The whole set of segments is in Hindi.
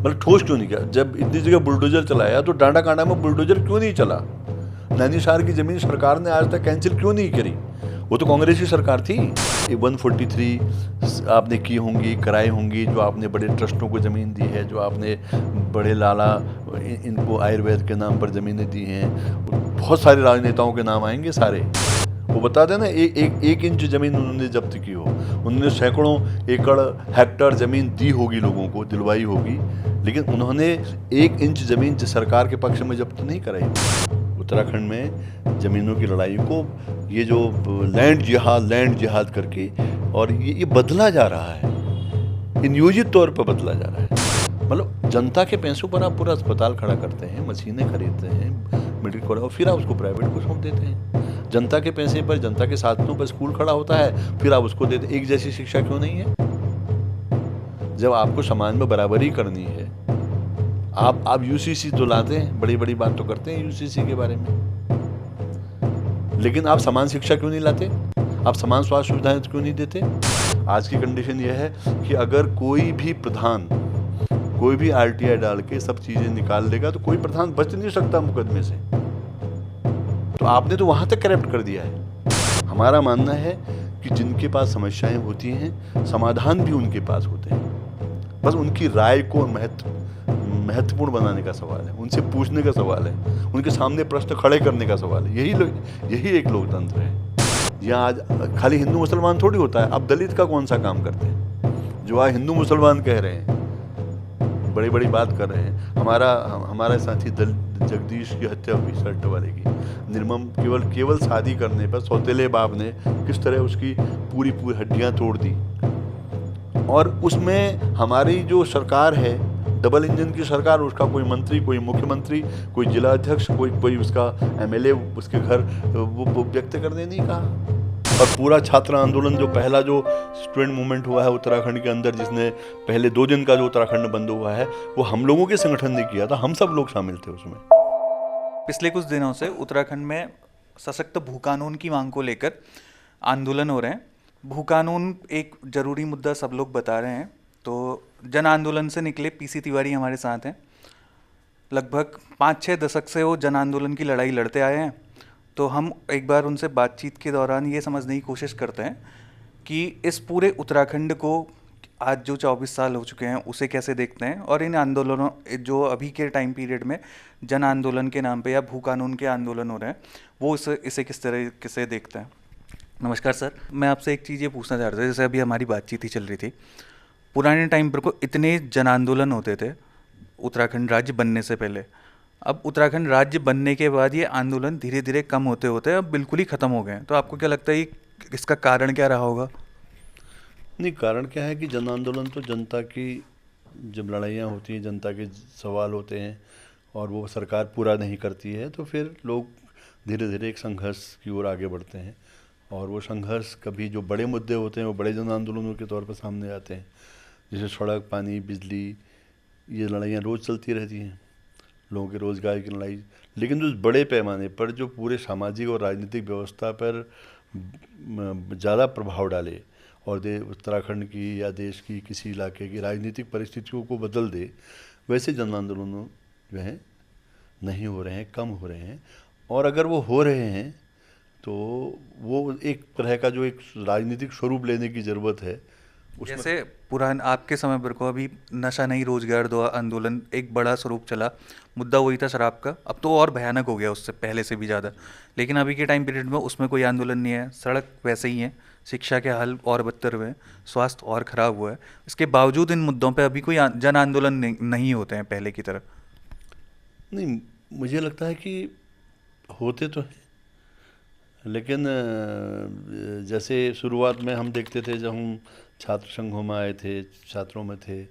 मतलब ठोस क्यों नहीं किया? जब इतनी जगह बुलडोजर चलाया तो डांडा कांडा में बुलडोजर क्यों नहीं चला? नैनीशार की जमीन सरकार ने आज तक कैंसिल क्यों नहीं करी? वो तो कांग्रेस की सरकार थी। 143 आपने की होंगी, कराई होंगी, जो आपने बड़े ट्रस्टों को ज़मीन दी है, जो आपने बड़े लाला इनको आयुर्वेद के नाम पर ज़मीनें दी हैं, बहुत सारे राजनेताओं के नाम आएंगे सारे। वो बता देना एक इंच ज़मीन उन्होंने जब्त की हो, उन्होंने सैकड़ों एकड़ हेक्टर ज़मीन दी होगी, लोगों को दिलवाई होगी, लेकिन उन्होंने 1 इंच ज़मीन सरकार के पक्ष में जब्त नहीं कराई। उत्तराखंड में ज़मीनों की लड़ाई को ये जो लैंड जिहाद करके, और ये बदला जा रहा है, ये नियोजित तौर पर बदला जा रहा है। मतलब जनता के पैसों पर आप पूरा अस्पताल खड़ा करते हैं, मशीनें खरीदते हैं, मेडिकल कॉलेज, और फिर आप उसको प्राइवेट को सौंप देते हैं। जनता के पैसे पर, जनता के साधनों पर स्कूल खड़ा होता है, फिर आप उसको देते। एक जैसी शिक्षा क्यों नहीं है? जब आपको समाज में बराबरी करनी है, आप यूसीसी तो लाते हैं, बड़ी बड़ी बात तो करते हैं यूसीसी के बारे में, लेकिन आप समान शिक्षा क्यों नहीं लाते? आप समान स्वास्थ्य सुविधाएं क्यों नहीं देते? आज की कंडीशन यह है कि अगर कोई भी प्रधान कोई भी आरटीआई डाल के सब चीजें निकाल लेगा तो कोई प्रधान बच नहीं सकता मुकदमे से। तो आपने तो वहां तक करप्ट कर दिया है। हमारा मानना है कि जिनके पास समस्याएं होती हैं, समाधान भी उनके पास होते हैं, बस उनकी राय को महत्वपूर्ण बनाने का सवाल है, उनसे पूछने का सवाल है, उनके सामने प्रश्न खड़े करने का सवाल है। यही एक लोकतंत्र है। यहाँ आज खाली हिंदू मुसलमान थोड़ी होता है, अब दलित का कौन सा काम करते हैं? जो आज हिंदू मुसलमान कह रहे हैं, बड़ी बड़ी बात कर रहे हैं। हमारा साथी जगदीश की हत्या हुई, शर्ट वाले की, निर्मम केवल शादी करने पर सौतेले बाप ने किस तरह उसकी पूरी हड्डियां तोड़ दी। और उसमें हमारी जो सरकार है, डबल इंजन की सरकार, उसका कोई मंत्री, कोई मुख्यमंत्री, कोई जिला अध्यक्ष, कोई उसका एमएलए उसके घर वो व्यक्त करने नहीं कहा। और पूरा छात्र आंदोलन, जो पहला जो स्टूडेंट मूवमेंट हुआ है उत्तराखंड के अंदर, जिसने पहले 2 दिन का जो उत्तराखंड बंद हुआ है, वो हम लोगों के संगठन ने किया था, हम सब लोग शामिल थे उसमें। पिछले कुछ दिनों से उत्तराखंड में सशक्त भू कानून की मांग को लेकर आंदोलन हो रहे हैं। भू कानून एक जरूरी मुद्दा सब लोग बता रहे हैं। तो जन आंदोलन से निकले पीसी तिवारी हमारे साथ हैं। लगभग 5-6 दशक से वो जन आंदोलन की लड़ाई लड़ते आए हैं। तो हम एक बार उनसे बातचीत के दौरान ये समझने की कोशिश करते हैं कि इस पूरे उत्तराखंड को आज जो 24 साल हो चुके हैं उसे कैसे देखते हैं, और इन आंदोलनों जो अभी के टाइम पीरियड में जन आंदोलन के नाम पे या भू कानून के आंदोलन हो रहे हैं, वो इसे किस तरह से देखते हैं। नमस्कार सर, मैं आपसे एक चीज़ ये पूछना चाह रहा था, जैसे अभी हमारी बातचीत ही चल रही थी, पुराने टाइम पर को इतने जन आंदोलन होते थे उत्तराखंड राज्य बनने से पहले। अब उत्तराखंड राज्य बनने के बाद ये आंदोलन धीरे धीरे कम होते होते अब बिल्कुल ही ख़त्म हो गए हैं। तो आपको क्या लगता है इसका कारण क्या रहा होगा? नहीं, कारण क्या है कि जन आंदोलन तो जनता की जब लड़ाइयाँ होती हैं, जनता के सवाल होते हैं और वो सरकार पूरा नहीं करती है, तो फिर लोग धीरे धीरे एक संघर्ष की ओर आगे बढ़ते हैं। और वो संघर्ष कभी जो बड़े मुद्दे होते हैं वो बड़े जन आंदोलनों के तौर पर सामने आते हैं, जैसे सड़क, पानी, बिजली, ये लड़ाइयाँ रोज़ चलती रहती हैं, लोगों के रोज़गार की लड़ाई। लेकिन जो बड़े पैमाने पर जो पूरे सामाजिक और राजनीतिक व्यवस्था पर ज़्यादा प्रभाव डाले और उत्तराखंड की या देश की किसी इलाके की राजनीतिक परिस्थितियों को बदल दे, वैसे जन आंदोलन जो हैं नहीं हो रहे हैं, कम हो रहे हैं। और अगर वो हो रहे हैं तो वो एक तरह का जो एक राजनीतिक स्वरूप लेने की ज़रूरत है। जैसे पुरान आपके समय पर को अभी नशा नहीं रोजगार दो आंदोलन एक बड़ा स्वरूप चला, मुद्दा वही था शराब का। अब तो और भयानक हो गया उससे पहले से भी ज़्यादा। लेकिन अभी के टाइम पीरियड में उसमें कोई आंदोलन नहीं है, सड़क वैसे ही है, शिक्षा के हाल और बदतर हुए हैं, स्वास्थ्य और ख़राब हुआ है। इसके बावजूद इन मुद्दों पर अभी कोई जन आंदोलन नहीं होते हैं पहले की तरह। नहीं, मुझे लगता है कि होते तो हैं, लेकिन जैसे शुरुआत में हम देखते थे, जब हम छात्र संघों में आए थे, छात्रों में थे,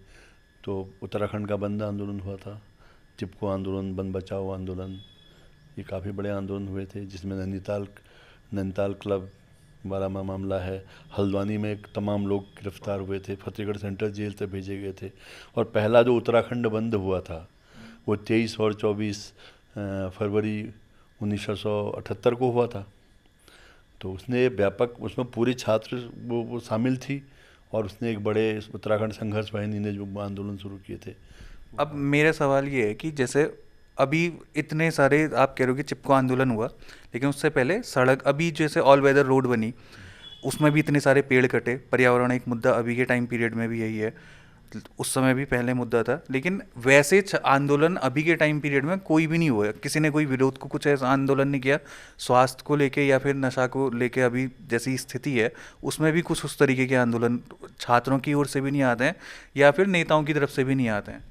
तो उत्तराखंड का बंद आंदोलन हुआ था, चिपको आंदोलन, बंद बचाओ आंदोलन, ये काफ़ी बड़े आंदोलन हुए थे, जिसमें नैनीताल क्लब वाला मामला है, हल्द्वानी में तमाम लोग गिरफ्तार हुए थे, फतेहगढ़ सेंट्रल जेल से भेजे गए थे। और पहला जो उत्तराखंड बंद हुआ था वो 23 और 24 फरवरी 1978 को हुआ था। तो उसने व्यापक, उसमें पूरी छात्र वो शामिल थी, और उसने एक बड़े उत्तराखंड संघर्ष वाहिनी ने जो आंदोलन शुरू किए थे अब मेरा सवाल ये है कि जैसे अभी इतने सारे आप कह रहे हो कि चिपको आंदोलन हुआ, लेकिन उससे पहले सड़क, अभी जैसे ऑल वेदर रोड बनी, उसमें भी इतने सारे पेड़ कटे। पर्यावरण एक मुद्दा अभी के टाइम पीरियड में भी यही है, उस समय भी पहले मुद्दा था। लेकिन वैसे आंदोलन अभी के टाइम पीरियड में कोई भी नहीं हुआ, किसी ने कोई विरोध को कुछ ऐसा आंदोलन नहीं किया स्वास्थ्य को लेके या फिर नशा को लेके। अभी जैसी स्थिति है उसमें भी कुछ उस तरीके के आंदोलन छात्रों की ओर से भी नहीं आते हैं या फिर नेताओं की तरफ से भी नहीं आते हैं।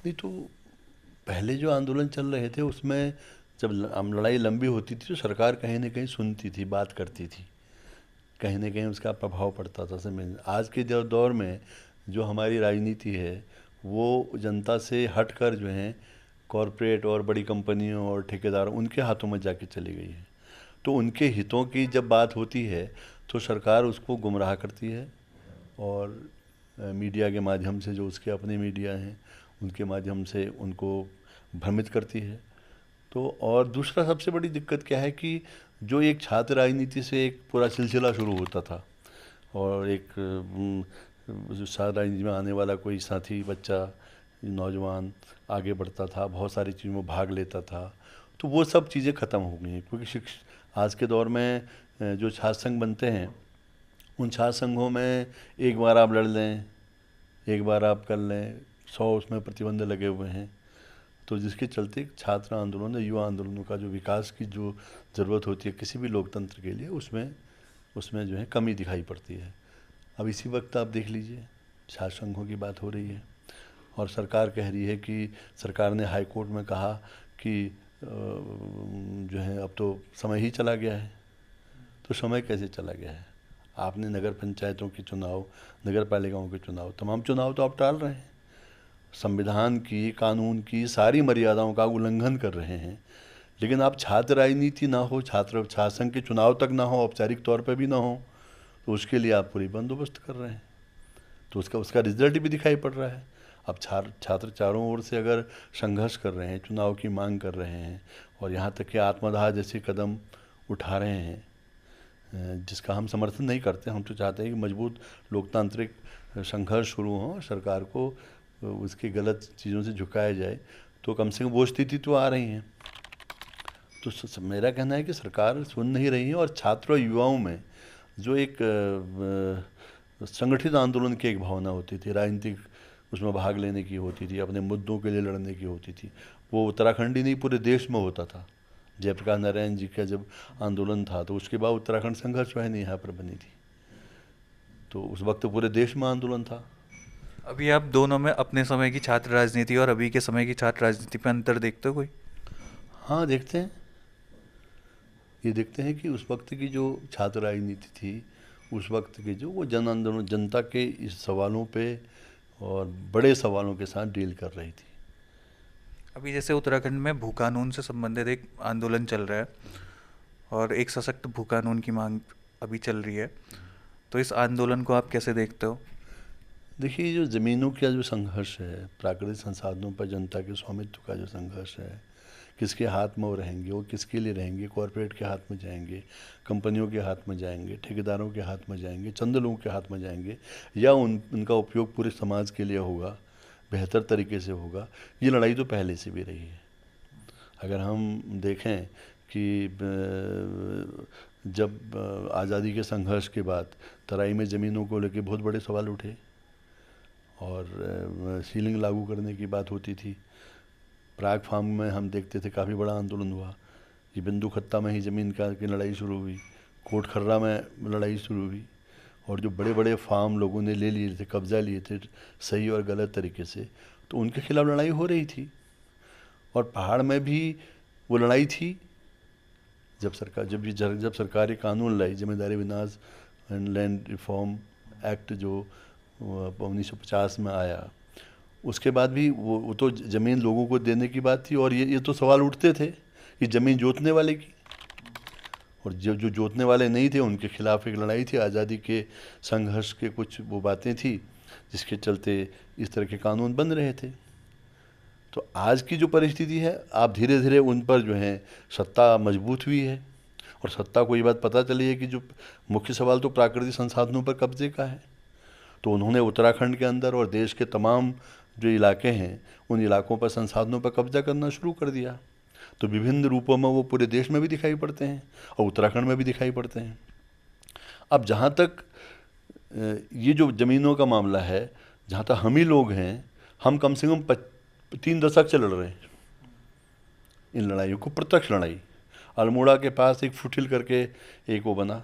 नहीं तो पहले जो आंदोलन चल रहे थे उसमें जब लड़ाई लंबी होती थी तो सरकार कहीं ना कहीं सुनती थी, बात करती थी, कहीं ना कहीं उसका प्रभाव पड़ता था समझ। आज के जो दौर में जो हमारी राजनीति है वो जनता से हटकर जो है कॉरपोरेट और बड़ी कंपनियों और ठेकेदारों उनके हाथों में जाके चली गई है। तो उनके हितों की जब बात होती है तो सरकार उसको गुमराह करती है और मीडिया के माध्यम से, जो उसके अपने मीडिया हैं उनके माध्यम से उनको भ्रमित करती है। तो और दूसरा सबसे बड़ी दिक्कत क्या है कि जो एक छात्र राजनीति से एक पूरा सिलसिला शुरू होता था और एक जो छात्र राजनीति में आने वाला कोई साथी बच्चा नौजवान आगे बढ़ता था, बहुत सारी चीज़ों में भाग लेता था, तो वो सब चीज़ें ख़त्म हो गई हैं। क्योंकि आज के दौर में जो छात्र संघ बनते हैं उन छात्र संघों में एक बार आप लड़ लें, एक बार आप कर लें, 100 उसमें प्रतिबंध लगे हुए हैं। तो जिसके चलते छात्र आंदोलन, युवा आंदोलनों का जो विकास की जो ज़रूरत होती है किसी भी लोकतंत्र के लिए, उसमें जो है कमी दिखाई पड़ती है। अब इसी वक्त आप देख लीजिए छात्र संघों की बात हो रही है और सरकार कह रही है कि सरकार ने हाई कोर्ट में कहा कि जो है अब तो समय ही चला गया है। तो समय कैसे चला गया है? आपने नगर पंचायतों के चुनाव, नगर पालिकाओं के चुनाव, तमाम चुनाव तो आप टाल रहे हैं, संविधान की, कानून की सारी मर्यादाओं का उल्लंघन कर रहे हैं। लेकिन आप छात्र राजनीति ना हो, छात्र संघ के चुनाव तक ना हो, औपचारिक तौर पर भी ना हो, तो उसके लिए आप पूरी बंदोबस्त कर रहे हैं। तो उसका रिजल्ट भी दिखाई पड़ रहा है। अब छात्र चारों ओर से अगर संघर्ष कर रहे हैं, चुनाव की मांग कर रहे हैं और यहाँ तक कि आत्मदाह जैसे कदम उठा रहे हैं, जिसका हम समर्थन नहीं करते। हम तो चाहते हैं कि मजबूत लोकतांत्रिक संघर्ष शुरू हो, सरकार को उसकी गलत चीज़ों से झुकाया जाए, तो कम से कम वो स्थिति तो आ रही है। तो मेरा कहना है कि सरकार सुन नहीं रही है और छात्र और युवाओं में जो एक संगठित आंदोलन की एक भावना होती थी, राजनीतिक उसमें भाग लेने की होती थी, अपने मुद्दों के लिए लड़ने की होती थी, वो उत्तराखंड ही नहीं पूरे देश में होता था। जयप्रकाश नारायण जी का जब आंदोलन था तो उसके बाद उत्तराखंड संघर्ष वाहिनी यहाँ पर बनी थी, तो उस वक्त पूरे देश में आंदोलन था। अभी आप दोनों में अपने समय की छात्र राजनीति और अभी के समय की छात्र राजनीति पे अंतर देखते हो कोई? हाँ देखते हैं, ये देखते हैं कि उस वक्त की जो छात्र राजनीति थी, उस वक्त की जो वो जन आंदोलन, जनता के इस सवालों पे और बड़े सवालों के साथ डील कर रही थी। अभी जैसे उत्तराखंड में भू कानून से संबंधित एक आंदोलन चल रहा है और एक सशक्त भू कानून की मांग अभी चल रही है, तो इस आंदोलन को आप कैसे देखते हो? देखिए, जो ज़मीनों का जो संघर्ष है, प्राकृतिक संसाधनों पर जनता के स्वामित्व का जो संघर्ष है, किसके हाथ में वो रहेंगे, वो किसके लिए रहेंगे, कॉरपोरेट के हाथ में जाएंगे, कंपनियों के हाथ में जाएंगे, ठेकेदारों के हाथ में जाएंगे, चंद लोगों के हाथ में जाएंगे, या उनका उपयोग पूरे समाज के लिए होगा, बेहतर तरीके से होगा, ये लड़ाई तो पहले से भी रही है। अगर हम देखें कि जब आज़ादी के संघर्ष के बाद तराई में ज़मीनों को लेकर बहुत बड़े सवाल उठे और सीलिंग लागू करने की बात होती थी। प्राग फार्म में हम देखते थे काफ़ी बड़ा आंदोलन हुआ। ये बिंदु खत्ता में ही ज़मीन की लड़ाई शुरू हुई, कोट खर्रा में लड़ाई शुरू हुई, और जो बड़े बड़े फार्म लोगों ने ले लिए थे, कब्जा लिए थे सही और गलत तरीके से, तो उनके खिलाफ लड़ाई हो रही थी। और पहाड़ में भी वो लड़ाई थी। जब सरकार ये कानून लाई, जमींदारी विनाश एंड लैंड रिफॉर्म एक्ट जो 1950 में आया, उसके बाद भी वो तो ज़मीन लोगों को देने की बात थी, और ये तो सवाल उठते थे कि ज़मीन जोतने वाले की, और जो जोतने वाले नहीं थे उनके खिलाफ एक लड़ाई थी। आज़ादी के संघर्ष के कुछ वो बातें थी जिसके चलते इस तरह के कानून बन रहे थे। तो आज की जो परिस्थिति है, आप धीरे धीरे उन पर जो है सत्ता मजबूत हुई है, और सत्ता को ये बात पता चली है कि जो मुख्य सवाल तो प्राकृतिक संसाधनों पर कब्जे का है। तो उन्होंने उत्तराखंड के अंदर और देश के तमाम जो इलाके हैं उन इलाकों पर संसाधनों पर कब्जा करना शुरू कर दिया। तो विभिन्न रूपों में वो पूरे देश में भी दिखाई पड़ते हैं और उत्तराखंड में भी दिखाई पड़ते हैं। अब जहाँ तक ये जो ज़मीनों का मामला है, जहाँ तक हम ही लोग हैं, हम कम से कम 3 दशक से लड़ रहे हैं इन लड़ाइयों को, प्रत्यक्ष लड़ाई। अल्मोड़ा के पास एक फुटिल करके एक वो बना,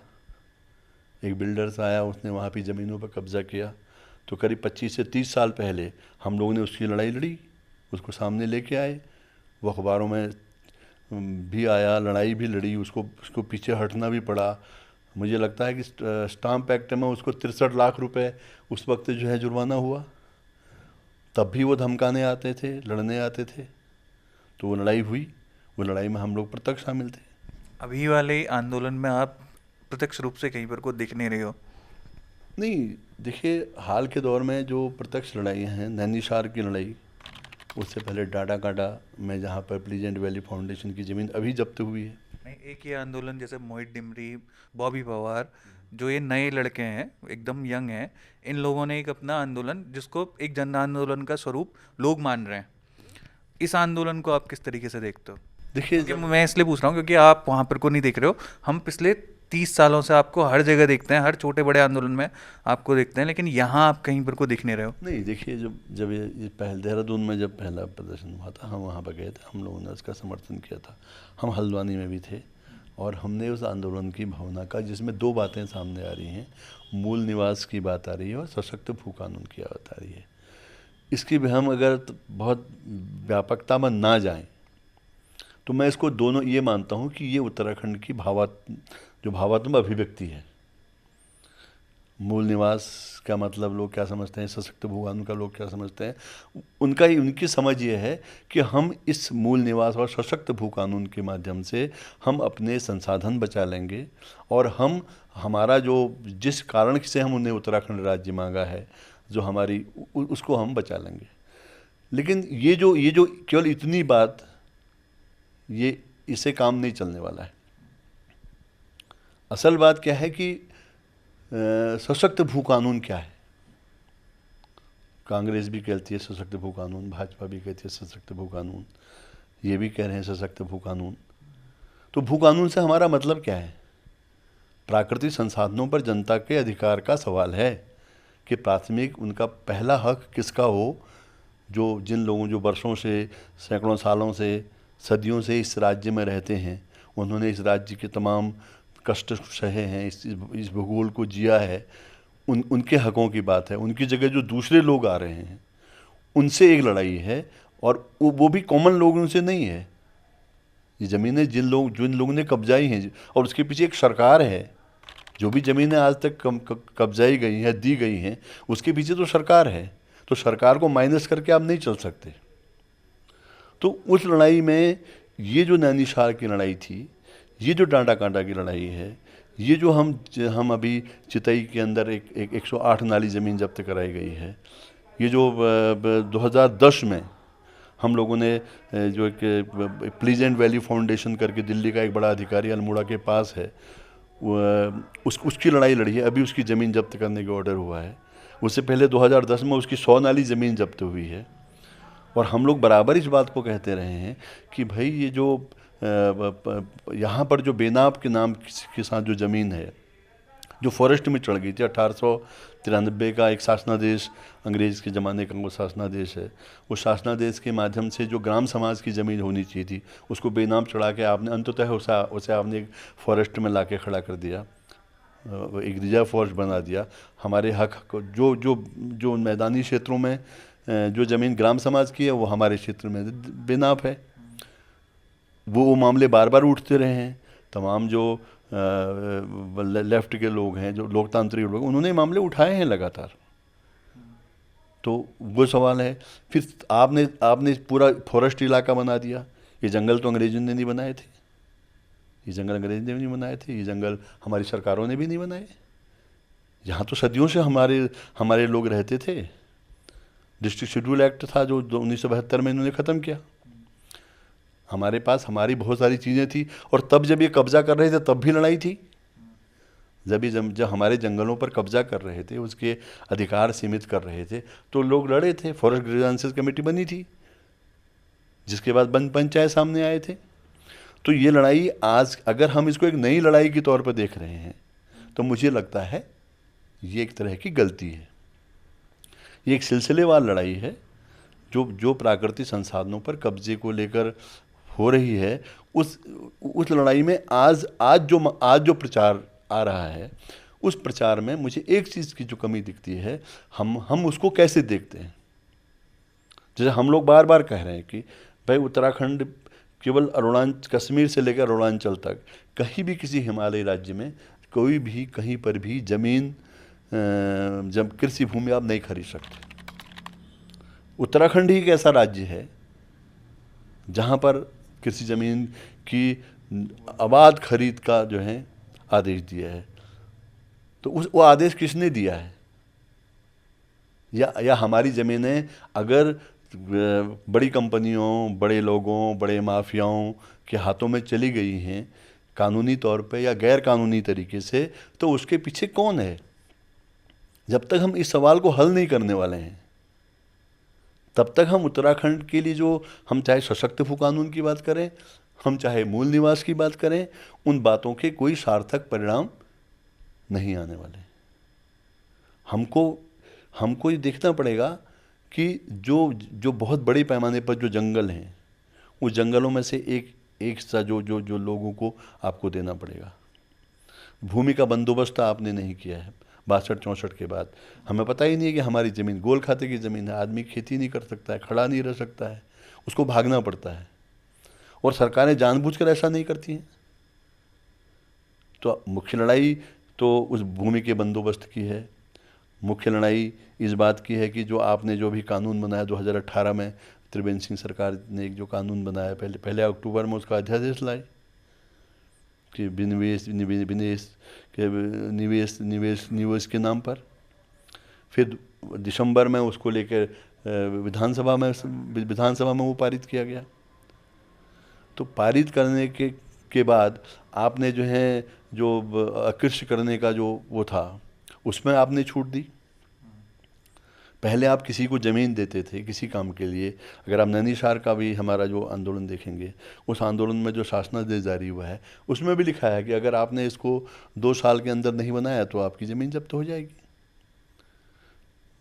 एक बिल्डर्स आया, उसने वहाँ पे ज़मीनों पर कब्जा किया। तो करीब 25 से 30 साल पहले हम लोगों ने उसकी लड़ाई लड़ी, उसको सामने लेके आए, वो अखबारों में भी आया, लड़ाई भी लड़ी, उसको पीछे हटना भी पड़ा। मुझे लगता है कि स्टाम्प एक्ट में उसको 63 लाख रुपए उस वक्त जो है जुर्माना हुआ। तब भी वो धमकाने आते थे, लड़ने आते थे। तो वो लड़ाई हुई, वो लड़ाई में हम लोग प्रत्यक्ष शामिल थे। अभी वाले आंदोलन में आप प्रत्यक्ष रूप से कहीं पर को दिख नहीं रहे हो? नहीं, देखिए हाल के दौर में जो प्रत्यक्ष लड़ाइयाँ हैं, नैनीशार की लड़ाई, उससे पहले डाटा काटा में जहाँ पर प्लीजेंट वैली फाउंडेशन की ज़मीन अभी जब्त हुई है। नहीं, एक ये आंदोलन जैसे मोहित डिमरी, बॉबी पवार, जो ये नए लड़के हैं, एकदम यंग हैं, इन लोगों ने एक अपना आंदोलन जिसको एक जन आंदोलन का स्वरूप लोग मान रहे हैं, इस आंदोलन को आप किस तरीके से देखते हो? देखिए मैं इसलिए पूछ रहा हूँ क्योंकि आप वहाँ पर को नहीं देख रहे हो, हम पिछले 30 सालों से आपको हर जगह देखते हैं, हर छोटे बड़े आंदोलन में आपको देखते हैं, लेकिन यहाँ आप कहीं पर को दिख नहीं रहे हो। नहीं, देखिए जब ये पहले देहरादून में जब पहला प्रदर्शन हुआ था, हम वहाँ पर गए थे, हम लोगों ने उसका समर्थन किया था। हम हल्द्वानी में भी थे और हमने उस आंदोलन की भावना का, जिसमें 2 बातें सामने आ रही हैं, मूल निवास की बात आ रही है और सशक्त भू कानून की बात आ रही है। इसकी भी हम अगर बहुत व्यापकता में ना जाएं तो मैं इसको दोनों ये मानता हूँ कि ये उत्तराखंड की भावात्मक अभिव्यक्ति है। मूल निवास का मतलब लोग क्या समझते हैं, सशक्त भू कानून का लोग क्या समझते हैं, उनकी समझ ये है कि हम इस मूल निवास और सशक्त भू कानून के माध्यम से हम अपने संसाधन बचा लेंगे और हम हमारा जो जिस कारण से हम उन्हें उत्तराखंड राज्य मांगा है, जो हमारी उसको हम बचा लेंगे। लेकिन ये जो केवल इतनी बात, ये इससे काम नहीं चलने वाला है। असल बात क्या है कि सशक्त भू कानून क्या है। कांग्रेस भी कहती है सशक्त भू कानून, भाजपा भी कहती है सशक्त भू कानून, ये भी कह रहे हैं सशक्त भू कानून। तो भू कानून से हमारा मतलब क्या है? प्राकृतिक संसाधनों पर जनता के अधिकार का सवाल है कि प्राथमिक उनका पहला हक किसका हो, जिन लोगों जो वर्षों से, सैकड़ों सालों से, सदियों से इस राज्य में रहते हैं, उन्होंने इस राज्य के तमाम कष्ट सहे हैं, इस भूगोल को जिया है, उनके हकों की बात है। उनकी जगह जो दूसरे लोग आ रहे हैं उनसे एक लड़ाई है, और वो भी कॉमन लोगों से नहीं है। ये ज़मीनें जिन लोगों ने कब्जाई हैं, और उसके पीछे एक सरकार है। जो भी ज़मीनें आज तक कब्जाई गई हैं, दी गई हैं, उसके पीछे तो सरकार है। तो सरकार को माइनस करके आप नहीं चल सकते। तो उस लड़ाई में ये जो नैनीशार की लड़ाई थी, ये जो डांडा कांटा की लड़ाई है, ये जो हम अभी चितई के अंदर एक 108 नाली ज़मीन जब्त कराई गई है, ये जो 2010 में हम लोगों ने जो एक प्लीजेंट वैली फाउंडेशन करके दिल्ली का एक बड़ा अधिकारी अल्मोड़ा के पास है, उसकी लड़ाई लड़ी है। अभी उसकी ज़मीन जब्त करने का ऑर्डर हुआ है। उससे पहले 2010 में उसकी 100 नाली ज़मीन जब्त हुई है। और हम लोग बराबर इस बात को कहते रहे हैं कि भाई ये जो यहाँ पर जो बेनाब के नाम के साथ जो ज़मीन है, जो फॉरेस्ट में चढ़ गई थी, 1893 का एक शासनादेश, अंग्रेज़ के ज़माने का वो शासनादेश है। उस शासनादेश के माध्यम से जो ग्राम समाज की ज़मीन होनी चाहिए थी, उसको बेनाम चढ़ा के आपने अंततः उसे आपने एक फॉरेस्ट में ला के खड़ा कर दिया, एक रिजर्व फॉरेस्ट बना दिया। हमारे हक को जो मैदानी क्षेत्रों में जो ज़मीन ग्राम समाज की है, वो हमारे क्षेत्र में बेनाप है। वो मामले बार बार उठते रहे हैं। तमाम जो लेफ्ट के लोग हैं, जो लोकतांत्रिक लोग, उन्होंने मामले उठाए हैं लगातार। तो वो सवाल है, फिर आपने पूरा फॉरेस्ट इलाका बना दिया। ये जंगल तो अंग्रेजों ने नहीं बनाए थे, ये जंगल अंग्रेज ने भी नहीं बनाए थे, ये जंगल हमारी सरकारों ने भी नहीं बनाए। यहाँ तो सदियों से हमारे लोग रहते थे। डिस्ट्रिक्ट शेड्यूल एक्ट था जो 1972 में इन्होंने ख़त्म किया। हमारे पास हमारी बहुत सारी चीज़ें थी, और तब जब ये कब्जा कर रहे थे तब भी लड़ाई थी। जब हमारे जंगलों पर कब्जा कर रहे थे, उसके अधिकार सीमित कर रहे थे, तो लोग लड़े थे। फॉरेस्ट ग्रीवेंसेस कमेटी बनी थी, जिसके बाद पंचायत सामने आए थे। तो ये लड़ाई आज अगर हम इसको एक नई लड़ाई के तौर पर देख रहे हैं, तो मुझे लगता है ये एक तरह की गलती है। ये एक सिलसिलेवार लड़ाई है जो प्राकृतिक संसाधनों पर कब्जे को लेकर हो रही है। उस लड़ाई में आज जो प्रचार आ रहा है, उस प्रचार में मुझे एक चीज़ की जो कमी दिखती है, हम उसको कैसे देखते हैं। जैसे हम लोग बार बार कह रहे हैं कि भाई उत्तराखंड केवल कश्मीर से लेकर अरुणाचल तक कहीं भी किसी हिमालयी राज्य में कोई भी कहीं पर भी जमीन जब कृषि भूमि आप नहीं खरीद सकते। उत्तराखंड ही एक ऐसा राज्य है जहाँ पर कृषि ज़मीन की आबाद खरीद का जो है आदेश दिया है। तो वो आदेश किसने दिया है? या हमारी ज़मीनें अगर बड़ी कंपनियों, बड़े लोगों, बड़े माफियाओं के हाथों में चली गई हैं कानूनी तौर पे या गैर कानूनी तरीके से, तो उसके पीछे कौन है? जब तक हम इस सवाल को हल नहीं करने वाले हैं, तब तक हम उत्तराखंड के लिए जो हम चाहे सशक्त भू कानून की बात करें, हम चाहे मूल निवास की बात करें, उन बातों के कोई सार्थक परिणाम नहीं आने वाले। हमको ये देखना पड़ेगा कि जो बहुत बड़े पैमाने पर जो जंगल हैं, उस जंगलों में से एक हिस्सा जो लोगों को आपको देना पड़ेगा। भूमि का बंदोबस्त आपने नहीं किया है 62-64 के बाद। हमें पता ही नहीं है कि हमारी ज़मीन गोल खाते की ज़मीन है। आदमी खेती नहीं कर सकता है, खड़ा नहीं रह सकता है, उसको भागना पड़ता है, और सरकारें जानबूझकर ऐसा नहीं करती हैं। तो मुख्य लड़ाई तो उस भूमि के बंदोबस्त की है। मुख्य लड़ाई इस बात की है कि जो भी कानून बनाया 2018 में, त्रिवेंद्र सिंह सरकार ने एक जो कानून बनाया, पहले अक्टूबर में उसका अध्यादेश लाए कि निवेश के नाम पर। फिर दिसंबर में उसको लेकर विधानसभा में वो पारित किया गया। तो पारित करने के बाद आपने जो है अकृषि करने का जो वो था, उसमें आपने छूट दी। पहले आप किसी को ज़मीन देते थे किसी काम के लिए। अगर आप नैनीशार का भी हमारा जो आंदोलन देखेंगे, उस आंदोलन में जो शासनादेश जारी हुआ है, उसमें भी लिखा है कि अगर आपने इसको 2 साल के अंदर नहीं बनाया तो आपकी ज़मीन जब्त हो जाएगी।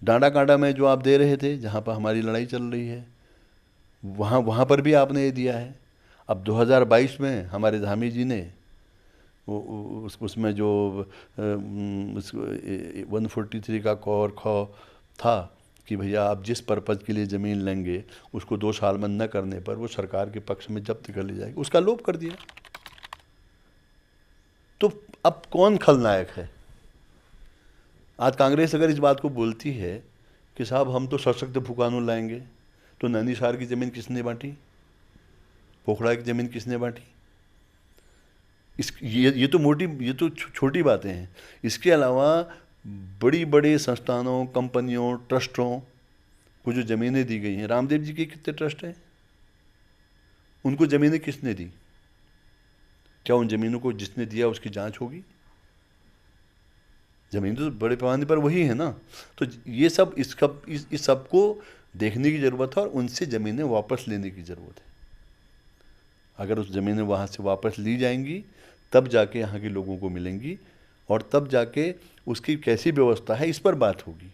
डांडा कांडा में जो आप दे रहे थे, जहाँ पर हमारी लड़ाई चल रही है, वहाँ पर भी आपने ये दिया है। अब 2022 में हमारे धामी जी ने उसमें जो 143 का क और ख था कि भैया आप जिस पर्पज़ के लिए ज़मीन लेंगे उसको 2 साल में न करने पर वो सरकार के पक्ष में जब्त कर ली जाएगी, उसका लोप कर दिया। तो अब कौन खलनायक है? आज कांग्रेस अगर इस बात को बोलती है कि साहब हम तो सशक्त भू कानून लाएंगे, तो नैनीशार की ज़मीन किसने बांटी? पोखड़ा की ज़मीन किसने बांटी? ये तो छोटी बातें हैं। इसके अलावा बड़ी संस्थानों, कंपनियों, ट्रस्टों को जो ज़मीनें दी गई हैं, रामदेव जी के कितने ट्रस्ट हैं? उनको ज़मीनें किसने दी? क्या उन ज़मीनों को जिसने दिया उसकी जांच होगी? ज़मीन तो बड़े पैमाने पर वही है ना। तो ये सब इस सब को देखने की ज़रूरत है और उनसे ज़मीनें वापस लेने की ज़रूरत है। अगर उस ज़मीनें वहाँ से वापस ली जाएंगी, तब जाके यहाँ के लोगों को मिलेंगी, और तब जाके उसकी कैसी व्यवस्था है इस पर बात होगी।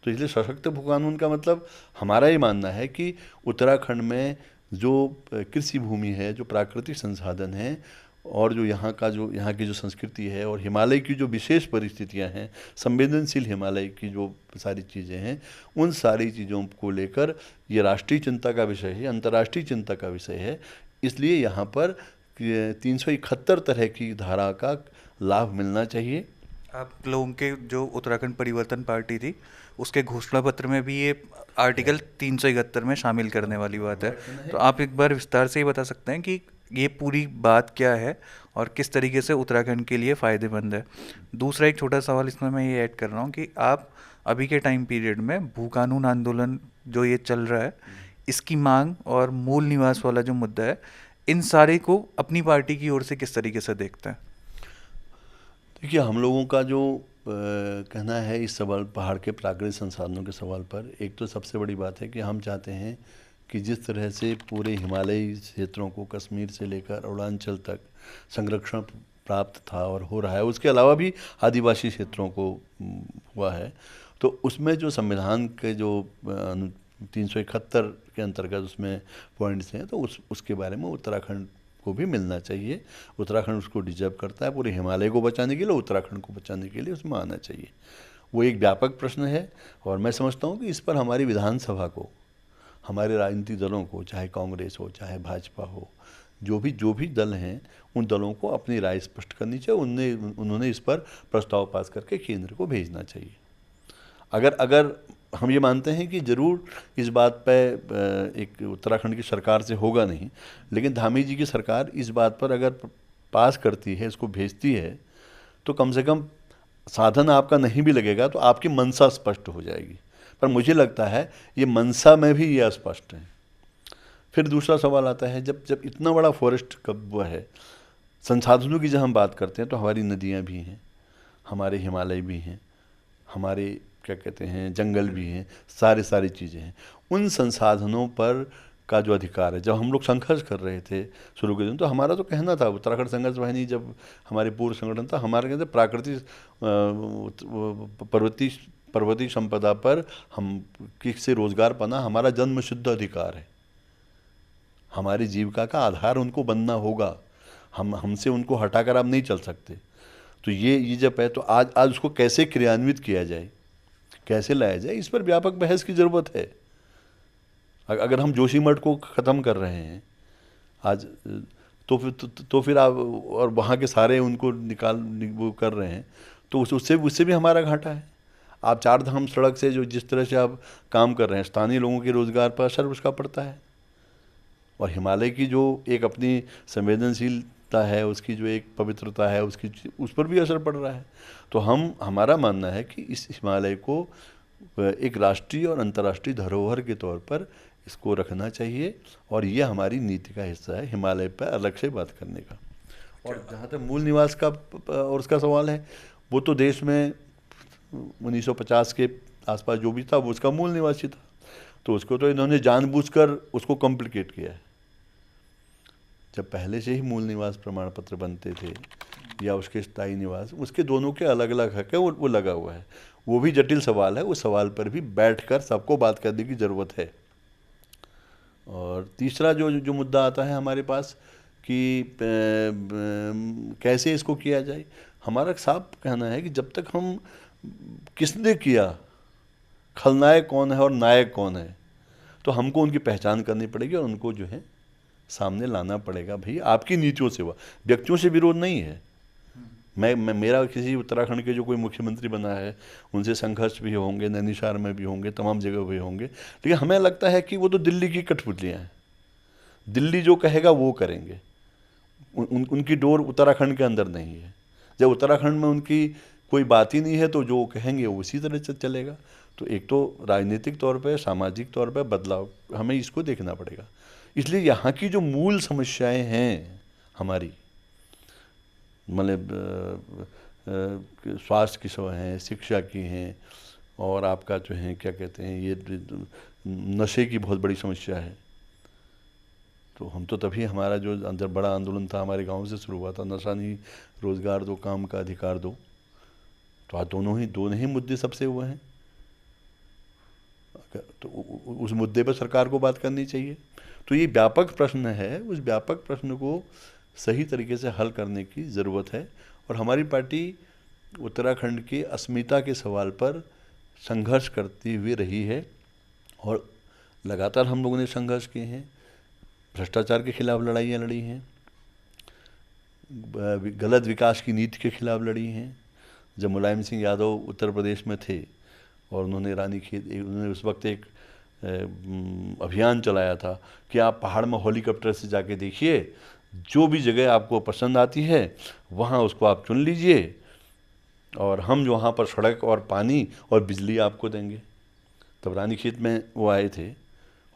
तो इसलिए सशक्त भू कानून का मतलब हमारा ये मानना है कि उत्तराखंड में जो कृषि भूमि है, जो प्राकृतिक संसाधन हैं, और जो यहाँ की जो संस्कृति है, और हिमालय की जो विशेष परिस्थितियाँ हैं, संवेदनशील हिमालय की जो सारी चीज़ें हैं, उन सारी चीज़ों को लेकर ये राष्ट्रीय चिंता का विषय है, अंतर्राष्ट्रीय चिंता का विषय है। इसलिए यहाँ पर 371 तरह की धारा का लाभ मिलना चाहिए। आप लोगों के जो उत्तराखंड परिवर्तन पार्टी थी, उसके घोषणा पत्र में भी ये आर्टिकल 371 में शामिल करने वाली बात है। तो आप एक बार विस्तार से ही बता सकते हैं कि ये पूरी बात क्या है और किस तरीके से उत्तराखंड के लिए फ़ायदेमंद है। दूसरा एक छोटा सवाल इसमें मैं ये ऐड कर रहा हूँ कि आप अभी के टाइम पीरियड में भू कानून आंदोलन जो ये चल रहा है, इसकी मांग और मूल निवास वाला जो मुद्दा है, इन सारे को अपनी पार्टी की ओर से किस तरीके से देखते हैं? देखिए, हम लोगों का जो कहना है इस सवाल पहाड़ के प्राकृतिक संसाधनों के सवाल पर, एक तो सबसे बड़ी बात है कि हम चाहते हैं कि जिस तरह से पूरे हिमालयी क्षेत्रों को कश्मीर से लेकर अरुणाचल तक संरक्षण प्राप्त था और हो रहा है, उसके अलावा भी आदिवासी क्षेत्रों को हुआ है, तो उसमें जो संविधान के जो 371 के अंतर्गत उसमें पॉइंट्स हैं, तो उसके बारे में उत्तराखंड को भी मिलना चाहिए। उत्तराखंड उसको डिजर्व करता है, पूरे हिमालय को बचाने के लिए, उत्तराखंड को बचाने के लिए उसमें आना चाहिए। वो एक व्यापक प्रश्न है और मैं समझता हूँ कि इस पर हमारी विधानसभा को, हमारे राजनीतिक दलों को, चाहे कांग्रेस हो चाहे भाजपा हो, जो भी दल हैं, उन दलों को अपनी राय स्पष्ट करनी चाहिए। उन्होंने इस पर प्रस्ताव पास करके केंद्र को भेजना चाहिए। अगर हम ये मानते हैं कि ज़रूर इस बात पे एक उत्तराखंड की सरकार से होगा नहीं, लेकिन धामी जी की सरकार इस बात पर अगर पास करती है, इसको भेजती है, तो कम से कम साधन आपका नहीं भी लगेगा तो आपकी मंशा स्पष्ट हो जाएगी। पर मुझे लगता है ये मंशा में भी ये अस्पष्ट है। फिर दूसरा सवाल आता है, जब इतना बड़ा फॉरेस्ट कब्जा है, संसाधनों की जब हम बात करते हैं तो हमारी नदियाँ भी हैं, हमारे हिमालय भी हैं, हमारे क्या कहते हैं जंगल भी हैं, सारी चीज़ें हैं। उन संसाधनों पर का जो अधिकार है, जब हम लोग संघर्ष कर रहे थे शुरू के दिन, तो हमारा तो कहना था, उत्तराखंड संघर्ष वाहिनी जब हमारे पूर्व संगठन था, हमारे कहते प्राकृतिक पर्वतीय संपदा पर हम किससे रोजगार पाना हमारा जन्म सिद्ध अधिकार है। हमारी जीविका का आधार उनको बनना होगा, हमसे उनको हटाकर आप नहीं चल सकते। तो ये जब है, तो आज उसको कैसे क्रियान्वित किया जाए, कैसे लाया जाए, इस पर व्यापक बहस की ज़रूरत है। अगर हम जोशीमठ को ख़त्म कर रहे हैं आज, तो फिर आप और वहाँ के सारे उनको वो कर रहे हैं, तो उससे भी हमारा घाटा है। आप चार धाम सड़क से जो जिस तरह से आप काम कर रहे हैं, स्थानीय लोगों के रोज़गार पर असर उसका पड़ता है। और हिमालय की जो एक अपनी संवेदनशीलता है, उसकी जो एक पवित्रता है, उस पर भी असर पड़ रहा है। तो हमारा मानना है कि इस हिमालय को एक राष्ट्रीय और अंतर्राष्ट्रीय धरोहर के तौर पर इसको रखना चाहिए, और ये हमारी नीति का हिस्सा है हिमालय पर अलग से बात करने का। और जहाँ तक मूल निवास का और उसका सवाल है, वो तो देश में 1950 के आसपास जो भी था वो उसका मूल निवासी था, तो उसको तो इन्होंने जानबूझकर उसको कॉम्प्लिकेट किया है। जब पहले से ही मूल निवास प्रमाण पत्र बनते थे या उसके स्थायी निवास, उसके दोनों के अलग अलग हक है, वो लगा हुआ है। वो भी जटिल सवाल है, उस सवाल पर भी बैठकर सबको बात करने की ज़रूरत है। और तीसरा जो मुद्दा आता है हमारे पास कि कैसे इसको किया जाए, हमारा साफ कहना है कि जब तक हम किसने किया, खलनायक कौन है और नायक कौन है, तो हमको उनकी पहचान करनी पड़ेगी और उनको जो है सामने लाना पड़ेगा। भाई आपकी नीतियों से हुआ, व्यक्तियों से विरोध नहीं है। मेरा किसी उत्तराखंड के जो कोई मुख्यमंत्री बना है उनसे संघर्ष भी होंगे, नैनीताल में भी होंगे, तमाम जगह भी होंगे, लेकिन हमें लगता है कि वो तो दिल्ली की कठपुतलियाँ हैं। दिल्ली जो कहेगा वो करेंगे, उनकी डोर उत्तराखंड के अंदर नहीं है। जब उत्तराखंड में उनकी कोई बात ही नहीं है तो जो कहेंगे वो उसी तरह से चलेगा। तो एक तो राजनीतिक तौर पे, सामाजिक तौर पे बदलाव हमें इसको देखना पड़ेगा। इसलिए यहाँ की जो मूल समस्याएं हैं हमारी, मतलब स्वास्थ्य की सो हैं, शिक्षा की हैं, और आपका जो है क्या कहते हैं ये नशे की बहुत बड़ी समस्या है। तो हम तो तभी हमारा जो अंदर बड़ा आंदोलन था हमारे गांव से शुरू हुआ था, नशा नहीं, रोज़गार दो, काम का अधिकार दो। तो आज दोनों ही मुद्दे सबसे हुए हैं। तो उस मुद्दे पर सरकार को बात करनी चाहिए। तो ये व्यापक प्रश्न है, उस व्यापक प्रश्न को सही तरीके से हल करने की ज़रूरत है। और हमारी पार्टी उत्तराखंड की अस्मिता के सवाल पर संघर्ष करती हुई रही है, और लगातार हम लोगों ने संघर्ष किए हैं। भ्रष्टाचार के खिलाफ लड़ाइयाँ लड़ी हैं, गलत विकास की नीति के खिलाफ लड़ी हैं। जब मुलायम सिंह यादव उत्तर प्रदेश में थे और उन्होंने उन्होंने उस वक्त एक अभियान चलाया था कि आप पहाड़ में हेलीकॉप्टर से जाके देखिए, जो भी जगह आपको पसंद आती है वहाँ उसको आप चुन लीजिए, और हम जो वहाँ पर सड़क और पानी और बिजली आपको देंगे। तब रानीखेत में वो आए थे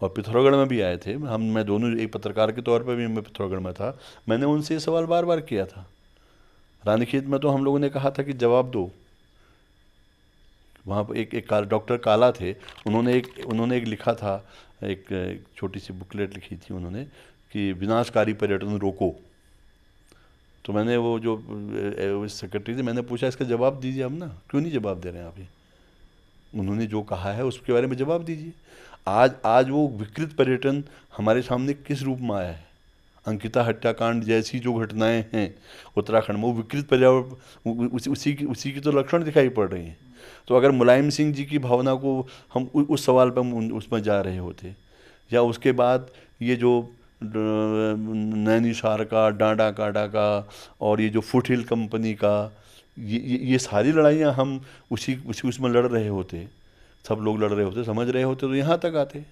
और पिथौरागढ़ में भी आए थे। मैं दोनों, एक पत्रकार के तौर पर भी मैं पिथौरागढ़ में था, मैंने उनसे ये सवाल बार बार किया था रानीखेत में तो हम लोगों ने कहा था कि जवाब दो। वहाँ पर एक डॉक्टर काला थे, उन्होंने एक लिखा था, एक छोटी सी बुकलेट लिखी थी उन्होंने कि विनाशकारी पर्यटन रोको। तो मैंने वो जो सेक्रेटरी थे, मैंने पूछा इसका जवाब दीजिए आप ना, क्यों नहीं जवाब दे रहे हैं आप ये? उन्होंने जो कहा है उसके बारे में जवाब दीजिए। आज वो विकृत पर्यटन हमारे सामने किस रूप में आया है? अंकिता हत्याकांड जैसी जो घटनाएं हैं उत्तराखंड में, वो विकृत पर्यावरण उसी की तो लक्षण दिखाई पड़ रही हैं। तो अगर मुलायम सिंह जी की भावना को हम उस सवाल पर हम उसमें जा रहे होते, या उसके बाद ये जो नैनीशार का, डांडा कांडा का, और ये जो फुटहिल कंपनी का, ये सारी लड़ाइयाँ हम उसी उसमें लड़ रहे होते, सब लोग लड़ रहे होते, समझ रहे होते, तो यहाँ तक आते।